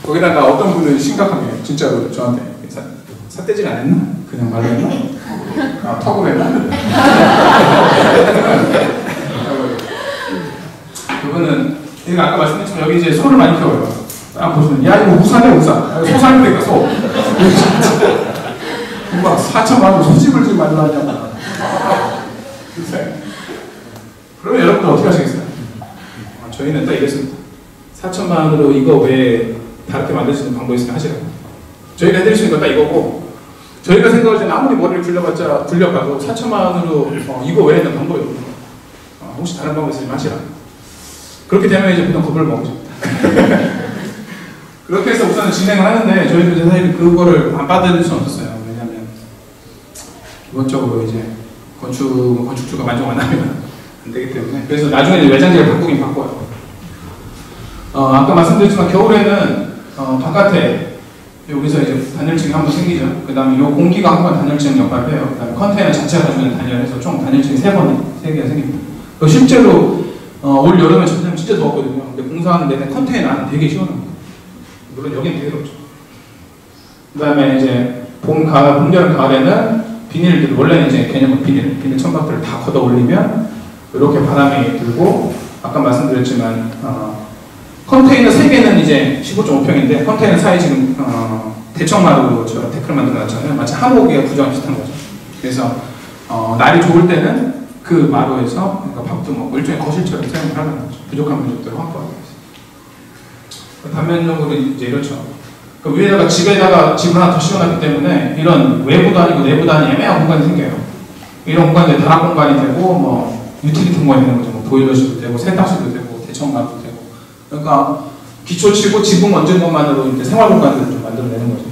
거기다가 어떤 분은 심각하게 진짜로 저한테 삿대질 안 했나? 그냥 말로 했나? 턱을 했나? 그분은 이거 아까 말씀드렸지만 여기 이제 소를 많이 키워요. 딱 보시면 야 이거 우산이야 우산. 소 살면 되니까 소. 막 4천만 원 소집을 지금 만들어놨냐고. 그러면 여러분들 어떻게 하시겠어요? 저희는 딱 이랬습니다. 4천만 원으로 이거 외에 다르게 만들 수 있는 방법이 있으면 하시라고. 저희가 해드릴 수 있는 건 딱 이거고, 저희가 생각할 때는 아무리 머리를 굴려봐도 4천만 원으로 이거 외에는 방법이 없는 거예요. 혹시 다른 방법 있으면 하시라. 그렇게 되면 이제 그냥 겁을 먹죠. 그렇게 해서 우선 진행을 하는데, 저희도 이제 사실 그거를 안 받을 수는 없었어요. 왜냐면, 기본적으로 이제 건축주가 만족 안 하면 안 되기 때문에. 그래서 나중에 이제 외장재를 바꾸긴 바꿔요. 아까 말씀드렸지만, 겨울에는 바깥에 여기서 이제 단열층이 한번 생기죠. 그 다음에 이 공기가 한번 단열층 역할을 해요. 그 다음에 컨테이너 자체가 가지고 단열해서 총 단열층이 3개가 생깁니다. 실제로 올 여름에 저는 진짜 더웠거든요. 근데 공사하는 데는 컨테이너 안은 되게 시원합니다. 물론 여기는 되게 덥죠. 그 다음에 이제 봄, 여름, 가을에는 비닐들, 원래는 이제 개념은 비닐 천막들을 다 걷어 올리면 이렇게 바람이 들고, 아까 말씀드렸지만 컨테이너 3개는 이제 15.5평인데 컨테이너 사이 지금 대청마루로 저 데크를 만들어놨잖아요. 마치 한옥의 구조랑 비슷한 거죠. 그래서 날이 좋을 때는 그 마루에서 그러니까 밥도 먹고 일종의 거실처럼 사용을 하는 거죠. 부족한 분들을 확보하기 위해서. 반면적으로 이제 이렇죠. 그 위에다가 집을 하나 더 씌워놨기 때문에 이런 외부도 아니고 내부도 아닌 애매한 공간이 생겨요. 이런 공간이 다락 공간이 되고 뭐 유틸리티 공간이 되는 거죠. 뭐 보일러실도 되고 세탁실도 되고 대청마루도 되고. 그러니까 기초 치고 지붕 얹은 것만으로 이제 생활 공간들을 좀 만들어내는 거죠.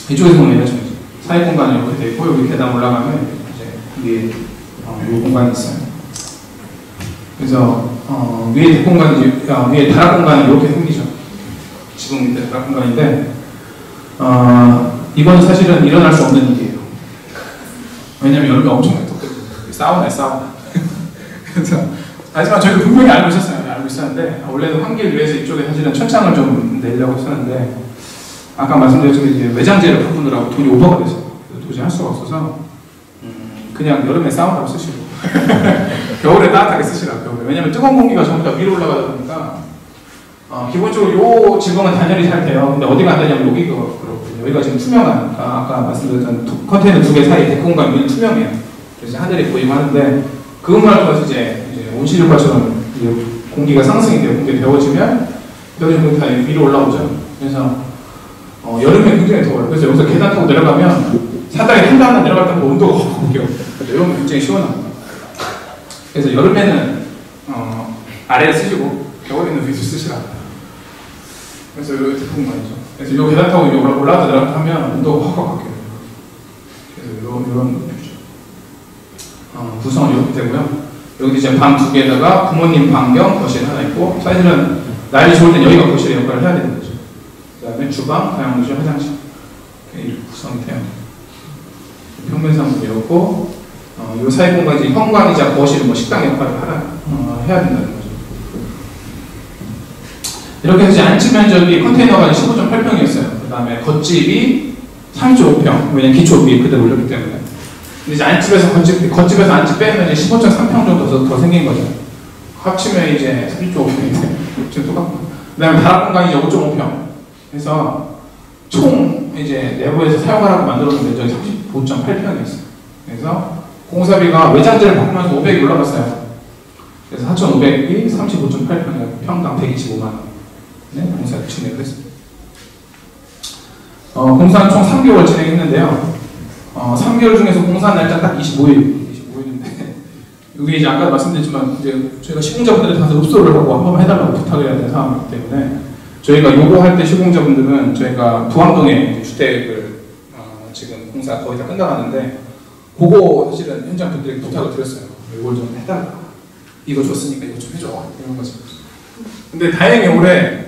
이쪽에서 보면 이렇죠. 사회 공간이 이렇게 돼 있고 여기 계단 올라가면 이제 위에 이 공간이 있어요. 그래서 위에 뒷공간이 위에 다락 공간이 이렇게 생기죠. 지붕 밑에 다락 공간인데 이건 사실은 일어날 수 없는 일이에요. 왜냐면 여름에 엄청 덥거든요. 사우나에 사우나. 그래서 하지만 저희도 분명히 알고 있었는데 원래는 환기를 위해서 이쪽에 사실은 천창을 좀 내려고 했었는데 아까 말씀드렸지만 이제 외장재를 바꾸느라고 돈이 오버가 됐어요. 도저히 할 수가 없어서 그냥 여름에 사우나로 쓰시고 겨울에 따뜻하게 쓰시라고. 겨울에. 왜냐면 뜨거운 공기가 전부 다 위로 올라가다 보니까 기본적으로 이 지붕은 단열이 잘 돼요. 근데 어디가 안 되냐면 여기가 그렇거든요. 여기가 지금 투명한 아까 말씀드렸던 컨테이너 2개 사이 데크 공간 위는 투명해요. 그래서 하늘이 보이고 하는데 그것만 통해서 이제 온실효과처럼 공기가 상승이 돼요. 공기가 데워지면 공기 다 위로 올라오죠. 그래서 여름에 굉장히 더워요. 그래서 여기서 계단 타고 내려가면 상당히 한 단계 내려갈 때 온도가 확 바뀌어요. 여름은 굉장히 시원합니다. 그래서 여름에는 아래에 쓰시고 겨울에는 위에서 쓰시라. 그래서 여기 대풍만이죠. 그래서 이 계단 타고 올라가서 내려가면 온도가 확 바뀌어요. 그래서 이런 구성은 이렇게 되고요. 여기 이제 방 2개에다가 부모님 방 겸 거실 하나 있고, 사실은 날이 좋을 땐 여기가 거실의 역할을 해야 되는 거죠. 그 다음에 주방, 다용도실, 화장실 이렇게 구성이 돼요. 평면상도 이렇고, 이 사이 공간이 현관이자 거실, 뭐 식당 역할을 해야 된다는 거죠. 이렇게 해서 이제 안집 면적이 컨테이너가 15.8평이었어요. 그 다음에 겉집이 3.5평. 왜냐면 기초 위에 그대로 올렸기 때문에. 근데 이제 안집에서 겉집에서 안집 빼면 이제 15.3평 정도 더 생긴 거죠. 합치면 이제 3.5평인데 지금 똑같고. 그 다음에 다락 공간이 이제 5.5평. 그래서 총 이제 내부에서 사용하라고 만들어 놓은 면적이 35.8평이었어요. 그래서 공사비가 외장재를 바꾸면서 500이 올라갔어요. 그래서 4,500이 35.8평, 평당 125만 원. 네, 공사를 진행을 했습니다. 공사는 총 3개월 진행했는데요. 3개월 중에서 공사 날짜 딱 25일인데, 이게 이제 아까 말씀드렸지만, 이제 저희가 시공자분들한테 가서 읍소를 하고 한 번만 해달라고 부탁을 해야 되는 상황이기 때문에, 저희가 요구할 때 시공자분들은 저희가 부암동에 주택을 지금 공사 거의 다 끝나가는데, 그거 사실은 현장 분들에게 부탁을 드렸어요. 이걸 좀 해달라. 이거 줬으니까 이거 좀 해줘. 이런 거죠. 근데 다행히 올해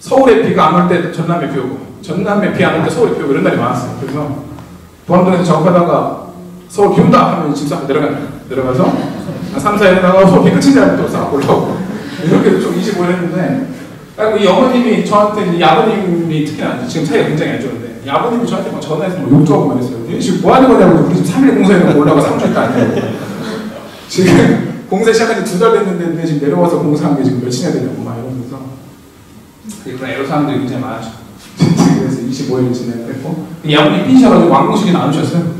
서울에 비가 안 올 때 전남에 비 오고, 전남에 비 안 올 때 서울에 비 오고 이런 날이 많았어요. 그래서 부암동에서 작업하다가 서울 비 온다 하면 집사람 내려가서 한 3, 4일 나가고 서울 비 끝인 줄 알고 또 싹 올라오고 이렇게 좀 25일 했는데, 이 어머님이 저한테, 이 아버님이 특히나 지금 사이가 굉장히 안 좋은데, 이 아버님이 저한테 막 전화해서 뭐 욕조하고 말했어요. 지금 뭐 하는 거냐고. 우리 지금 3일 공사해놓고 올라가 3주 있다 아니냐고. 지금 공사 시작한 지 2달 됐는데 지금 내려와서 공사한 게 지금 며칠이나 되냐고 막 이러면서 그런 애로사항들이 굉장히 많았죠. 그래서 25일 진행했고, 이 아버님 삐셔가지고 왕궁식이 나누셨어요.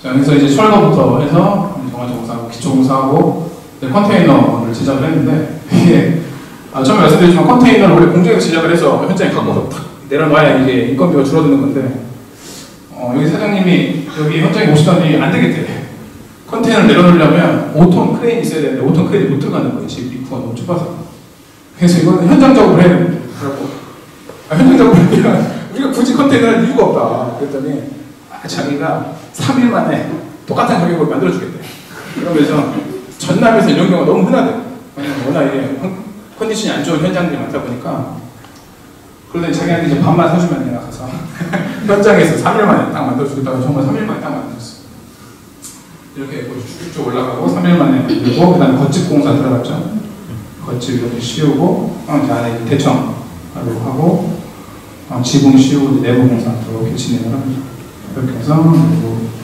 자, 그래서 이제 철거부터 해서 정말 공사하고 기초 공사하고 컨테이너를 제작을 했는데, 이게 처음에 말씀드렸지만 컨테이너를 원래 공장에서 제작을 해서 현장에 갖고 와서 탁 내려놔야 이게 인건비가 줄어드는 건데, 여기 사장님이 여기 현장에 오시더니 안 되겠대. 컨테이너를 내려놓으려면 5톤 크레인이 있어야 되는데 5톤 크레인이 못 들어가는 거예요. 집 입구가 너무 좁아서. 그래서 이거는 현장 작업을 해야 된다. 현장 작업을 하면 우리가 굳이 컨테이너를 할 이유가 없다. 그랬더니 자기가 3일 만에 똑같은 가격을 만들어주겠대. 그러면서 전남에서 이런 경우가 너무 흔하대. 워낙 이게 컨디션이 안 좋은 현장들이 많다 보니까. 그러더니 자기한테 이제 밥만 사주면 내가 가서 현장에서 3일 만에 딱 만들어주겠다고 정말 3일 만에 딱 만들었어. 이렇게 쭉쭉 올라가고 3일 만에 만들고, 그 다음에 겉집 공사 들어갔죠. 겉집 이렇게 씌우고, 이제 안에 대청 하고, 지붕 씌우고 내부 공사 이렇게 진행을 합니다. 이렇게 해서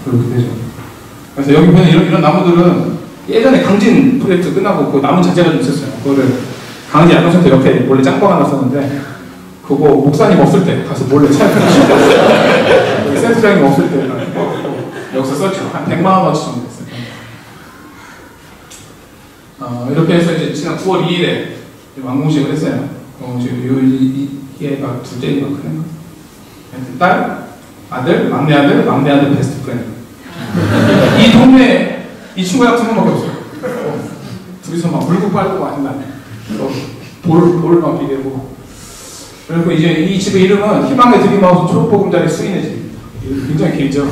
그렇게 되죠. 그래서 여기 보면 이런 나무들은 예전에 강진 프로젝트 끝나고 그 나무 자재가 좀 있었어요. 그거를 강진 양동센터 옆에 원래 짱방 하나 썼는데, 그거 목사님 없을 때 가서 몰래 찾아주시고 센터장님 없을 때 여기서 썼죠. 한 100만 원어치 정도 됐어요. 이렇게 해서 이제 지난 9월 2일에 완공식을 했어요. 얘가 둘째인가 크네. 딸, 아들, 막내 아들 베스트 프렌드. 이 동네에 이 친구가 같은 놈밖에 없어요. 둘이서 막 물고 빨고 막 한다. 볼 막 비대고. 그리고 이제 이 집의 이름은 희망의 드림하우스 초록보금자리 수인의 집입니다. 굉장히 길죠.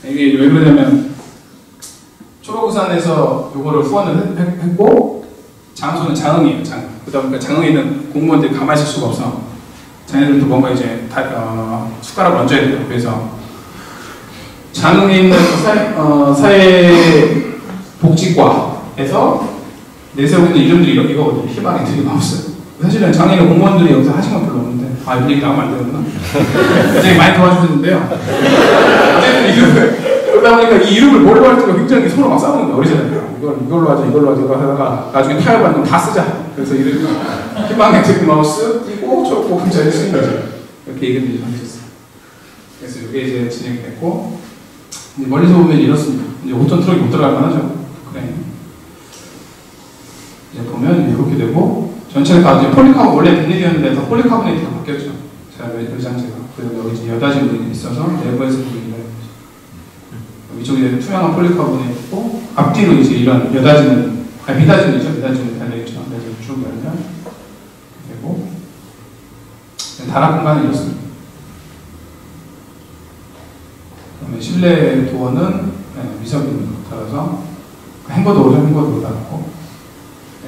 이게 왜 그러냐면, 초록우산에서 요거를 후원을 했고, 장소는 장흥이에요, 장흥. 그러다 보니까 장흥에 있는 공무원들이 가만히 있을 수가 없어. 자네들도 뭔가 이제 숟가락을 얹어야 돼요. 그래서 장흥에 있는 사회복지과에서 내세우고 있는 이름들이 이거거든요. 희망의 드림하우스. 사실은 장애인 공무원들이 여기서 하신 건 별로 없는데, 이 얘기 나오면 안 되는구나. 굉장히 많이 도와주셨는데요. 어쨌든 그러다 보니까 이 이름을 뭘로 할지가 굉장히 서로 막 싸우는 거예요. 어리잖아요. 이걸로 하자, 이거 하다가 나중에 타협하는 건 다 쓰자. 그래서 이름이 희망의 드림하우스 띄고 초록보금자리 쓰인 거죠. 이렇게 얘기를 하셨어요. 그래서 이게 이제 진행이 됐고, 이제 멀리서 보면 이렇습니다. 이제 5톤 트럭이 못 들어갈 만하죠. 그래. 이제 보면 이렇게 되고, 전체가 다 이제 폴리카본, 원래 비닐이었는데 다 폴리카보네이트가 바뀌었죠. 의장제가. 그리고 여기 이제 여닫이물이 있어서 내부에서 보이는 이쪽에 투명한 폴리카보네이트고, 앞뒤로 이제 이런 여닫이물, 미닫이물이죠. 미닫이물이 달려있죠. 그래서 쭉 열면 되고, 다락 공간은 이렇습니다. 그다음에 실내 도어는 미석입니다. 따라서 행거도어죠. 행거도어 달았고,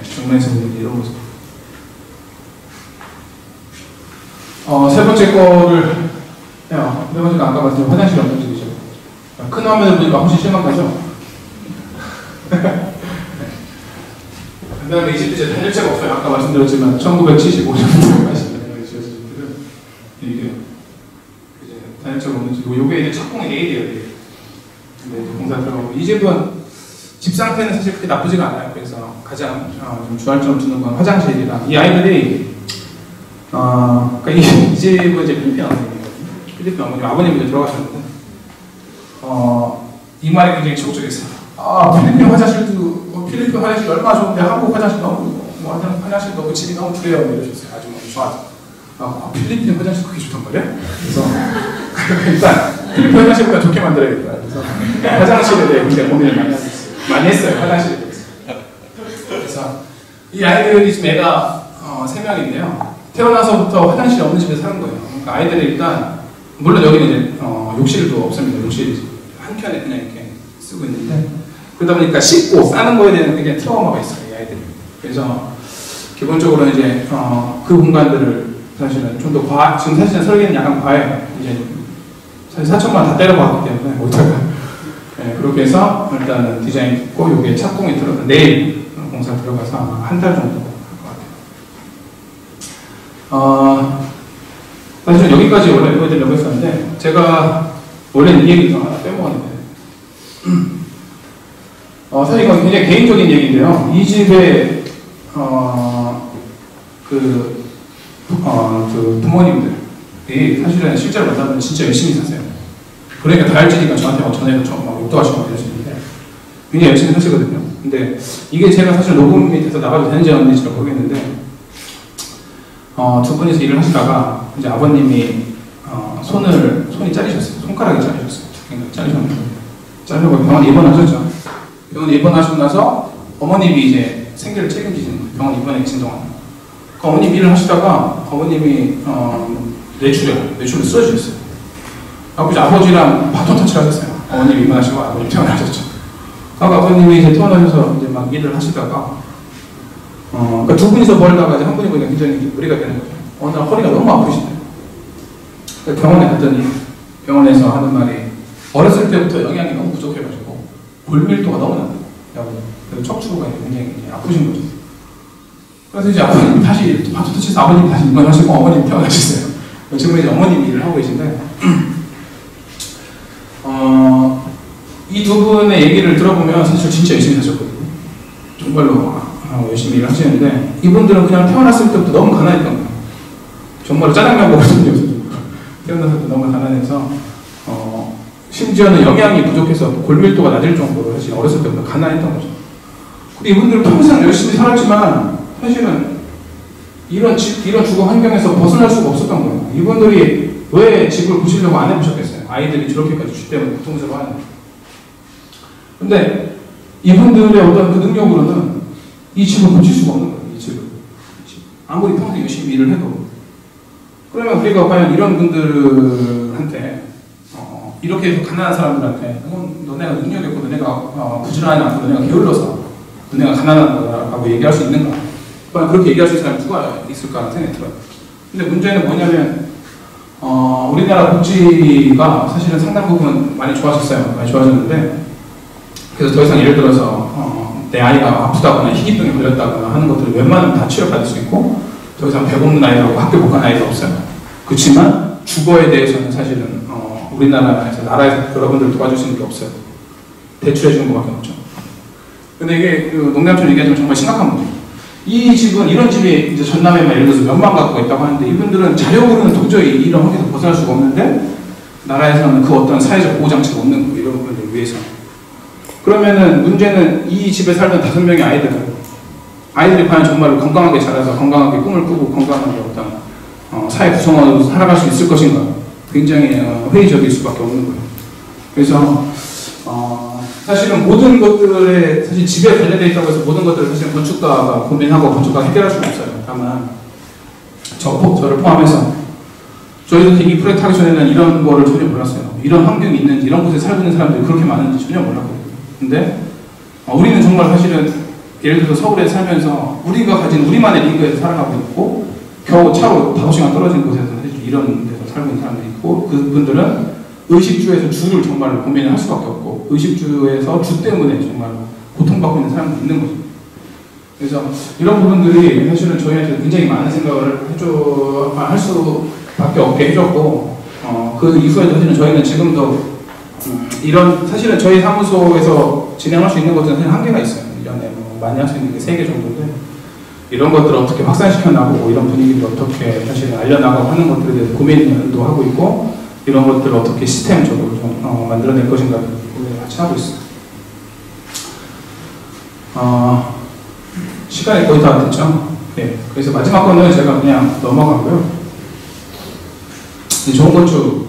중간에서 보면 이런 모습. 세 번째 거를 해요. 네 번째가 아까 말씀드린 화장실 없는 집이죠. 큰 화면을 보니까 훨씬 실망가죠? 그 다음에 이 집도 이제 단열재가 없어요. 아까 말씀드렸지만 1975년도에 하신 지어진 집들은 이게 이제 단열재가 없는 집이고, 요게 이제 착공이 내일이에요. 근데 공사 들어가고, 이 집은 집 상태는 사실 그렇게 나쁘지가 않아요. 그래서 가장 좀 주안점을 두는 건 화장실이랑, 이 아이들이 그러니까 이 집은 이제 필리핀 어머님이거든요. 필리핀 어머님, 아버님이 이제 들어가셨는데 이 말이 굉장히 치욕적이었어요. 필리핀 화장실도, 필리핀 화장실 얼마나 좋은데 한국 화장실 너무, 화장실 너무 집이 너무 그래요. 이러셨어요. 아주 좋아서. 필리핀 화장실 그렇게 좋단 말이야? 그래서 일단 필리핀 화장실보다 좋게 만들어야겠다. 그래서 화장실에 대해 굉장히 고민을 많이 했어요. 화장실에 대해서. 그래서 이 아이들이 지금 애가 3명인데요. 태어나서부터 화장실이 없는 집에서 사는 거예요. 그러니까 아이들이 일단, 물론 여기는 이제 욕실도 없습니다. 욕실이 한켠에 그냥 이렇게 쓰고 있는데, 그러다 보니까 씻고 싸는 거에 대한 굉장히 트라우마가 있어요, 이 아이들이. 그래서 기본적으로 이제 그 공간들을 사실은 좀 더 지금 사실은 설계는 약간 과해요. 이제 사실 4천만 원 다 때려봤기 때문에 못하가. 네, 그렇게 해서 일단은 디자인 있고, 요게 착공이 내일 공사 들어가서 아마 한 달 정도 할 것 같아요. 사실 여기까지 원래 보여드리려고 했었는데, 제가 원래 이 얘기 좀 하나 빼먹었는데, 사실 이건 굉장히 개인적인 얘기인데요. 이 집에 그 부모님들이 사실은 실제로 만나면 진짜 열심히 사세요. 그러니까 다혈질이니까 저한테 전에도 막 욕도하시고 이러시는데 굉장히 열심히 사시거든요. 근데 이게 제가 사실 녹음이 돼서 나가도 되는지 안 되는지 잘 모르겠는데, 두 분이서 일을 하시다가 이제 아버님이 손이 잘리셨어요. 손가락이 잘리셨어요. 그러니까 잘리셨는데, 잘리고 병원 입원하셨죠. 병원 입원하시고 나서 어머님이 이제 생계를 책임지시는 거예요. 병원 입원에 계신 동안. 그 어머님 일을 하시다가 어머님이 뇌출을 쓰러지셨어요. 아버지랑 바톤 터치를 하셨어요. 어머님 입원하시고 아버님 퇴원하셨죠. 아버님이 이제 퇴원하셔서 이제 막 일을 하시다가 그러니까 두 분이서 벌다가 이제 한 분이 보니까 굉장히 무리가 되는 거죠. 어느 날 허리가 너무 아프시대요. 병원에 갔더니 병원에서 하는 말이, 어렸을 때부터 영양이 너무 부족해가지고 골밀도가 너무 낮대요. 그래서 척추가 굉장히 아프신 거죠. 그래서 이제 아버님 다시 바톤 터치해서 아버님 다시 입원하시고 어머님 퇴원하셨어요. 지금 이제 어머님이 일을 하고 계신데, 이 두 분의 얘기를 들어보면 사실 진짜 열심히 사셨거든요. 정말로 열심히 일을 하시는데, 이분들은 그냥 태어났을 때부터 너무 가난했던 거예요. 정말로 짜장면 먹었던 녀석들. 태어났을 때 너무 가난해서 심지어는 영양이 부족해서 골밀도가 낮을 정도로 사실 어렸을 때부터 가난했던 거죠. 근데 이분들은 평생 열심히 살았지만 사실은 이런 주거 환경에서 벗어날 수가 없었던 거예요. 이분들이 왜 집을 구시려고 안 해보셨겠어요? 아이들이 저렇게까지 쥐 때문에 고통스러워하는. 근데 이분들의 어떤 그 능력으로는 이 집을 고칠 수가 없는 거예요. 이 집을. 아무리 평생 열심히 일을 해도. 그러면 우리가 과연 이런 분들한테 이렇게 가난한 사람들한테 너네가 능력이 없고 너네가 부지런하지 않고 너네가 게을러서 너네가 가난하다고 얘기할 수 있는가? 과연 그렇게 얘기할 수 있는 사람이 누가 있을까 하는 생각이 들어요. 근데 문제는 뭐냐면 우리나라 복지가 사실은 상당 부분 많이 좋아졌어요. 많이 좋아졌는데, 그래서 더 이상 예를 들어서 내 아이가 아프다거나 희귀병에 걸렸다거나 하는 것들을 웬만하면 다 치료받을 수 있고, 더 이상 배 없는 아이라고 학교 못 간 아이가 없어요. 그렇지만 주거에 대해서는 사실은 우리나라에서 여러분들 도와주시는 게 없어요. 대출해 주는 것밖에 없죠. 근데 이게 농담처럼 얘기하자면 정말 심각한 문제예요. 이 집은, 이런 집이 이제 전남에만 예를 들어서 몇만 가구가 있다고 하는데, 이분들은 자력으로는 도저히 이런 환경에서 벗어날 수가 없는데, 나라에서는 그 어떤 사회적 보호장치가 없는 거예요. 이런 분들을 위해서. 그러면은 문제는 이 집에 살던 5명의 아이들이 과연 정말로 건강하게 자라서 건강하게 꿈을 꾸고 건강하게 어떤 사회 구성원으로 살아갈 수 있을 것인가? 굉장히 회의적일 수밖에 없는 거예요. 그래서 사실은 모든 것들에, 사실 집에 관련되어 있다고 해서 모든 것들을 사실 건축가가 고민하고 건축가가 해결할 수는 없어요. 다만 저를 포함해서 저희도 이 프로젝트 하기 전에는 이런 거를 전혀 몰랐어요. 이런 환경이 있는지, 이런 곳에 살고 있는 사람들이 그렇게 많은지 전혀 몰랐거든요. 근데 우리는 정말 사실은 예를 들어서 서울에 살면서 우리가 가진 우리만의 리그에서 살아가고 있고, 겨우 차로 5시간 떨어진 곳에서 이런 데서 살고 있는 사람들이 있고, 그분들은 의식주에서 주를 정말로 고민을 할 수밖에 없고, 의식주에서 주 때문에 정말로 고통받고 있는 사람들이 있는 거죠. 그래서 이런 부분들이 사실은 저희한테 굉장히 많은 생각을 할 수밖에 없게 해줬고, 그 이후에도 사실은 저희는 지금도 이런, 사실은 저희 사무소에서 진행할 수 있는 것들은 사실 한계가 있어요. 1년에 뭐 많이 할 수 있는 게 3개 정도인데, 이런 것들을 어떻게 확산시켜 나가고, 이런 분위기를 어떻게 사실은 알려나가고 하는 것들에 대해서 고민도 하고 있고, 이런 것들을 어떻게 시스템적으로 좀 만들어낼 것인가 고민을 같이 하고 있어요. 시간이 거의 다 됐죠? 네. 그래서 마지막 거는 제가 그냥 넘어가고요. 좋은 건축.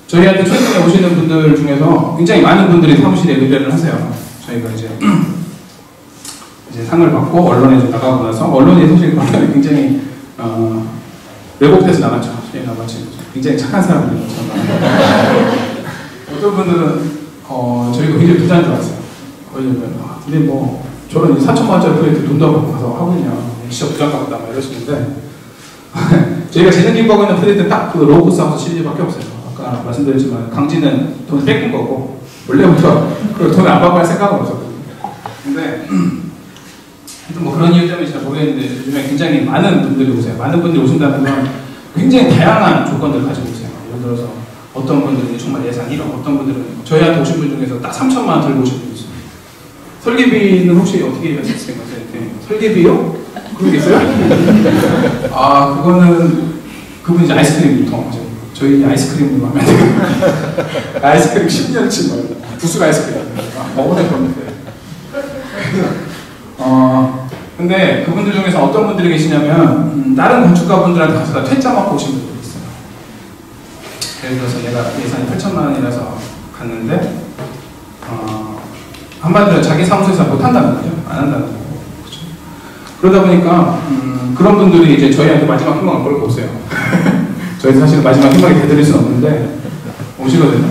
저희한테 최근에 오시는 분들 중에서 굉장히 많은 분들이 사무실에 의뢰를 하세요. 저희가 이제 상을 받고 언론에 좀 나가고 나서, 언론이 사실 굉장히 왜곡돼서 나갔죠. 저희 나갔지. 굉장히 착한 사람들이에요. 어떤 분들은 저희가 굉장히 부자인 줄 알았어요. 근데 뭐 저런 4천만 원짜리 프로젝트 돈도 안 받고 가서 하고 있냐, 진짜 부자인가 보다 막 이러시는데 저희가 재능 기부하고 있는 프로젝트 딱 그 로고스 하우스 시리즈밖에 없어요. 아까 말씀드렸지만 강진은 돈을 뺏긴 거고 원래부터 그 돈을 안 받고 할 생각은 없었거든요. 근데 하여튼 뭐 그런 이유 때문에 잘 모르겠는데 요즘에 굉장히 많은 분들이 오세요. 많은 분들이 오신다는 건 굉장히 다양한 조건들을 가지고 오세요. 예를 들어서 어떤 분들은 정말 예산 1억, 어떤 분들은 저희한테 오신 분 중에서 딱 3천만 원 들고 오신 분이 있어요. 설계비는 혹시 어떻게 하셨어요? 설계비요? 그런 게 있어요? 그거는 그분 이제 아이스크림 유통하죠. 저희 아이스크림으로 하면 되거든요. 아이스크림 10년치 뭐 부수 아이스크림 먹어도 그런데. 근데 그분들 중에서 어떤 분들이 계시냐면 다른 건축가분들한테 가서 다 퇴짜 맞고 오신 분들이 있어요. 예를 들어서 내가 예산이 8천만 원이라서 갔는데 한마디로 자기 사무소에서 못한다는 거죠. 안 한다는 거죠. 그렇죠? 그러다 보니까 그런 분들이 이제 저희한테 마지막 희망을 걸고 오세요. 저희 사실은 마지막 희망이 되드릴 수는 없는데 오시거든요.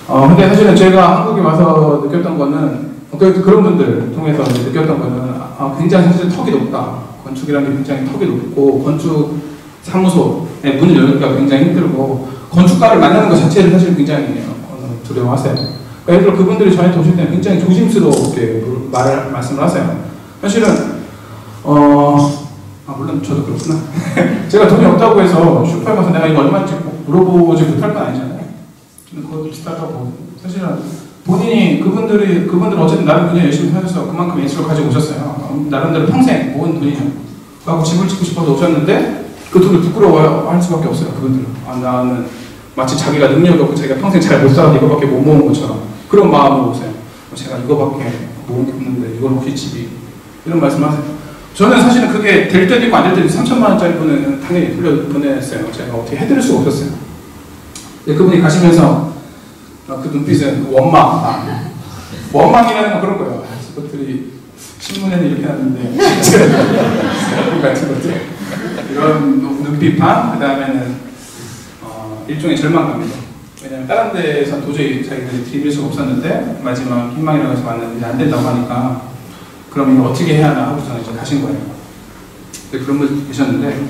근데 사실은 제가 한국에 와서 느꼈던 거는, 그런 분들 통해서 느꼈던 거는 굉장히 사실 턱이 높다. 건축이라는 게 굉장히 턱이 높고 건축 사무소에 문을 열기가 굉장히 힘들고 건축가를 만나는 것 자체를 사실 굉장히 두려워하세요. 예를 들어 그분들이 저한테 오실 때는 굉장히 조심스럽게 말씀을 하세요. 사실은 물론 저도 그렇구나. 제가 돈이 없다고 해서 슈퍼에 가서 내가 이거 얼마인지 물어보지 못할 건 아니잖아요. 근데 그것도 비슷하다고 보거든요. 사실은 본인이 그분들은 어쨌든 나름 굉장히 열심히 사셔서 그만큼 예술을 가지고 오셨어요. 나름대로 평생 모은 돈이죠. 그하고 집을 짓고 싶어서 오셨는데 그 돈을 부끄러워할 수밖에 없어요. 그분들은 나는 마치 자기가 능력이 없고 자기가 평생 잘 못 살아서 이거밖에 못 모은 것처럼 그런 마음으로 오세요. 제가 이거밖에 모은 게 없는데 이걸 혹시 집이, 이런 말씀하세요. 저는 사실은 그게 될 때도 있고 안 될 때도 있고 3천만 원짜리 분은 당연히 보냈어요. 제가 어떻게 해드릴 수가 없었어요. 근데 그분이 가시면서 그 눈빛은 원망이라는 건 그런 거예요. 그것들이 신문에는 이렇게 하는데 실제로 같은 것들, 이런 눈빛판, 그 다음에는 일종의 절망감이죠. 왜냐하면 다른 데에서 도저히 자기들이 드릴 수가 없었는데 마지막 희망이라고 해서 왔는데 안 된다고 하니까 그럼 이거 어떻게 해야 하나 하고서 이제 가신 거예요. 근데 그런 분들 계셨는데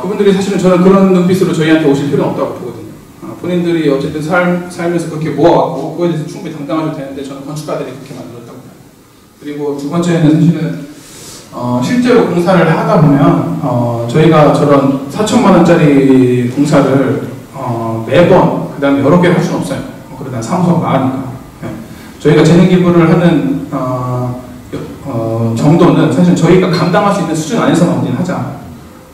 그분들이 사실은 저는 그런 눈빛으로 저희한테 오실 필요는 없다고 보거든요. 본인들이 어쨌든 살면서 그렇게 모아왔고 그거에 대해서 충분히 당당하셔도 되는데 저는 건축가들이 그렇게 만들었다고 봐요. 그리고 두 번째는 사실은 실제로 공사를 하다 보면 저희가 저런 4천만 원짜리 공사를 매번 그 다음에 여러 개를 할 수는 없어요. 그러다 사무소가 많으니까. 네. 저희가 재능 기부를 하는 정도는 사실 저희가 감당할 수 있는 수준 안에서만 우리는 하자,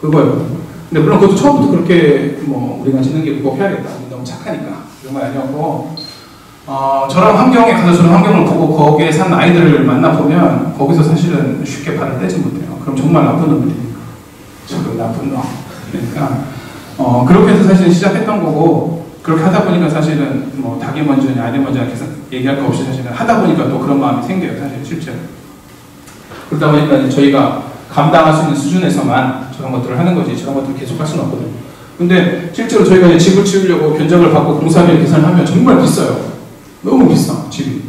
그거예요. 근데 물론 그것도 처음부터 그렇게 우리가 재능 기부 꼭 해야겠다, 너무 착하니까 그런 건 아니었고, 저런 환경에 가서 저런 환경을 보고 거기에 산 아이들을 만나보면 거기서 사실은 쉽게 발을 떼지 못해요. 그럼 정말 나쁜 놈들이니까. 저도 나쁜 놈. 그러니까 그렇게 해서 사실 시작했던 거고, 그렇게 하다 보니까 사실은 닭이 먼저냐 아니 먼저냐 계속 얘기할 거 없이 사실은 하다 보니까 또 그런 마음이 생겨요. 사실 실제로. 그러다 보니까 저희가 감당할 수 있는 수준에서만 저런 것들을 하는 거지 저런 것들을 계속 할 수는 없거든요. 근데 실제로 저희가 이제 집을 지으려고 견적을 받고 공사비를 계산을 하면 정말 비싸요. 너무 비싸, 집이.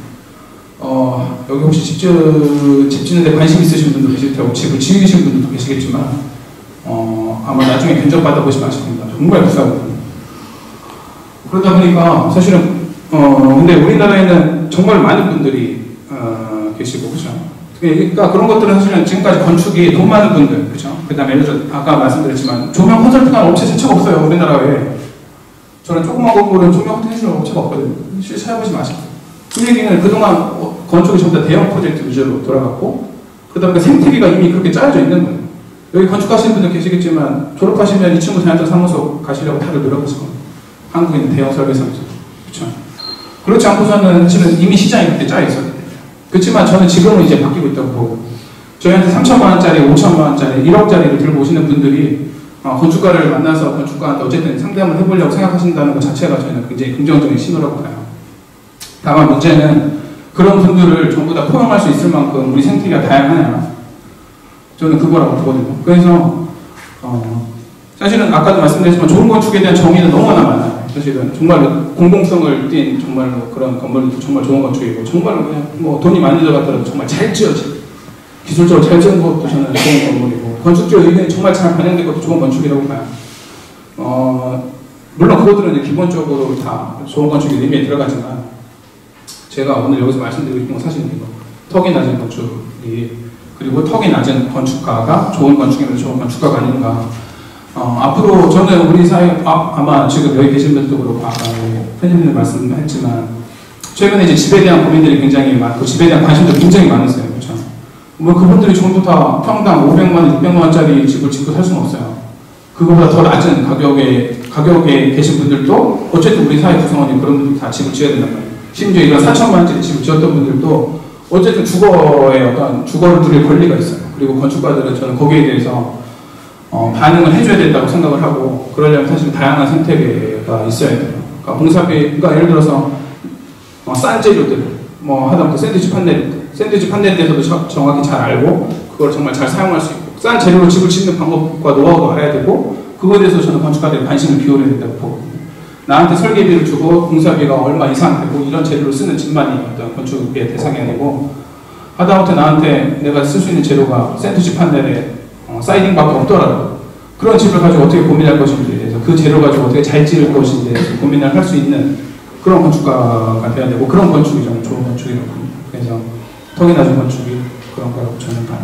여기 혹시 집 짓는 데 관심 있으신 분도 계실 테고 집을 지으신 분들도 계시겠지만 아마 나중에 견적 받아보시면 아실 겁니다. 정말 비싸거든요. 그러다 보니까 사실은 근데 우리나라에는 정말 많은 분들이 계시고, 그죠? 그러니까 그런 것들은 사실은 지금까지 건축이 돈 많은 분들, 그죠? 그 다음에 예를 들어, 아까 말씀드렸지만, 조명 컨설팅하는 업체 자체가 없어요, 우리나라에. 저는 조그만 건물은 조명 컨설팅 해주는 업체가 없거든요. 실제 찾아보지 마시고. 그 얘기는 그동안 건축이 전부 다 대형 프로젝트 위주로 돌아갔고, 그 다음에 생태계가 이미 그렇게 짜여져 있는 거예요. 여기 건축하시는 분들 계시겠지만, 졸업하시면 이 친구 다녔던 사무소 가시려고 다들 노력하실 겁니다. 한국에 있는 대형 설계 사무소. 그렇죠? 그렇지 않고서는 사실은 이미 시장이 그렇게 짜여 있었기 때문에. 그렇지만 저는 지금은 이제 바뀌고 있다고 보고, 저희한테 3천만 원짜리, 5천만 원짜리, 1억짜리를 들고 오시는 분들이 건축가를 만나서 건축가한테 어쨌든 상담을 해보려고 생각하신다는 것 자체가 저희는 굉장히 긍정적인 신호라고 봐요. 다만 문제는 그런 분들을 전부 다 포용할 수 있을 만큼 우리 생태계가 다양하냐. 저는 그거라고 보거든요. 그래서 사실은 아까도 말씀드렸지만 좋은 건축에 대한 정의는 너무나 많아요. 사실은 정말로 공공성을 띈 정말로 그런 건물도 정말 좋은 건축이고 정말로 그냥 뭐 돈이 많이 들어갔더라도 정말 잘 지어진 기술적으로 잘 지은 것도 저는 좋은 건물이고 건축적 의견이 정말 잘 반영된 것도 좋은 건축이라고 봐요. 물론 그것들은 이제 기본적으로 다 좋은 건축의 의미에 들어가지만 제가 오늘 여기서 말씀드리고 싶은 건 사실 이거 턱이 낮은 건축이 그리고 턱이 낮은 건축가가 좋은 건축이면 좋은 건축가가 아닌가. 앞으로 저는 우리 사회 아마 지금 여기 계신 분들도 그렇고 아까 편집님 말씀했지만 최근에 이제 집에 대한 고민들이 굉장히 많고 집에 대한 관심도 굉장히 많으세요. 그렇죠? 뭐 그분들이 전부 다 평당 500만 원, 600만 원짜리 집을 짓고 살 수는 없어요. 그거보다 더 낮은 가격에 계신 분들도 어쨌든 우리 사회 구성원이 그런 분들이 다 집을 지어야 된단 말이에요. 심지어 이런 4천만 원짜리 집을 지었던 분들도 어쨌든 주거를 누릴 권리가 있어요. 그리고 건축가들은 저는 거기에 대해서 반응을 해줘야 된다고 생각을 하고 그러려면 사실 다양한 생태계가 있어야 돼요. 그러니까 공사비가 예를 들어서 싼 재료들 하다못해 샌드위치 판넬에 대해서도 정확히 잘 알고 그걸 정말 잘 사용할 수 있고 싼 재료로 집을 짓는 방법과 노하우도 알아야 되고 그거에 대해서 저는 건축가들이 관심을 기울여야 된다고 보거든요. 나한테 설계비를 주고 공사비가 얼마 이상 되고 이런 재료를 쓰는 집만이 어떤 건축의 대상이 아니고 하다못해 나한테 내가 쓸 수 있는 재료가 샌드위치 판넬에 사이딩밖에 없더라도 그런 집을 가지고 어떻게 고민할 것인지에 대해서 그 재료 가지고 어떻게 잘 지을 것인지에 대해서 고민을 할 수 있는 그런 건축가가 돼야 되고 그런 건축이 저는 좋은 건축이라고 봅니다. 그래서 턱이 낮은 건축이 그런 거라고 저는 봐요.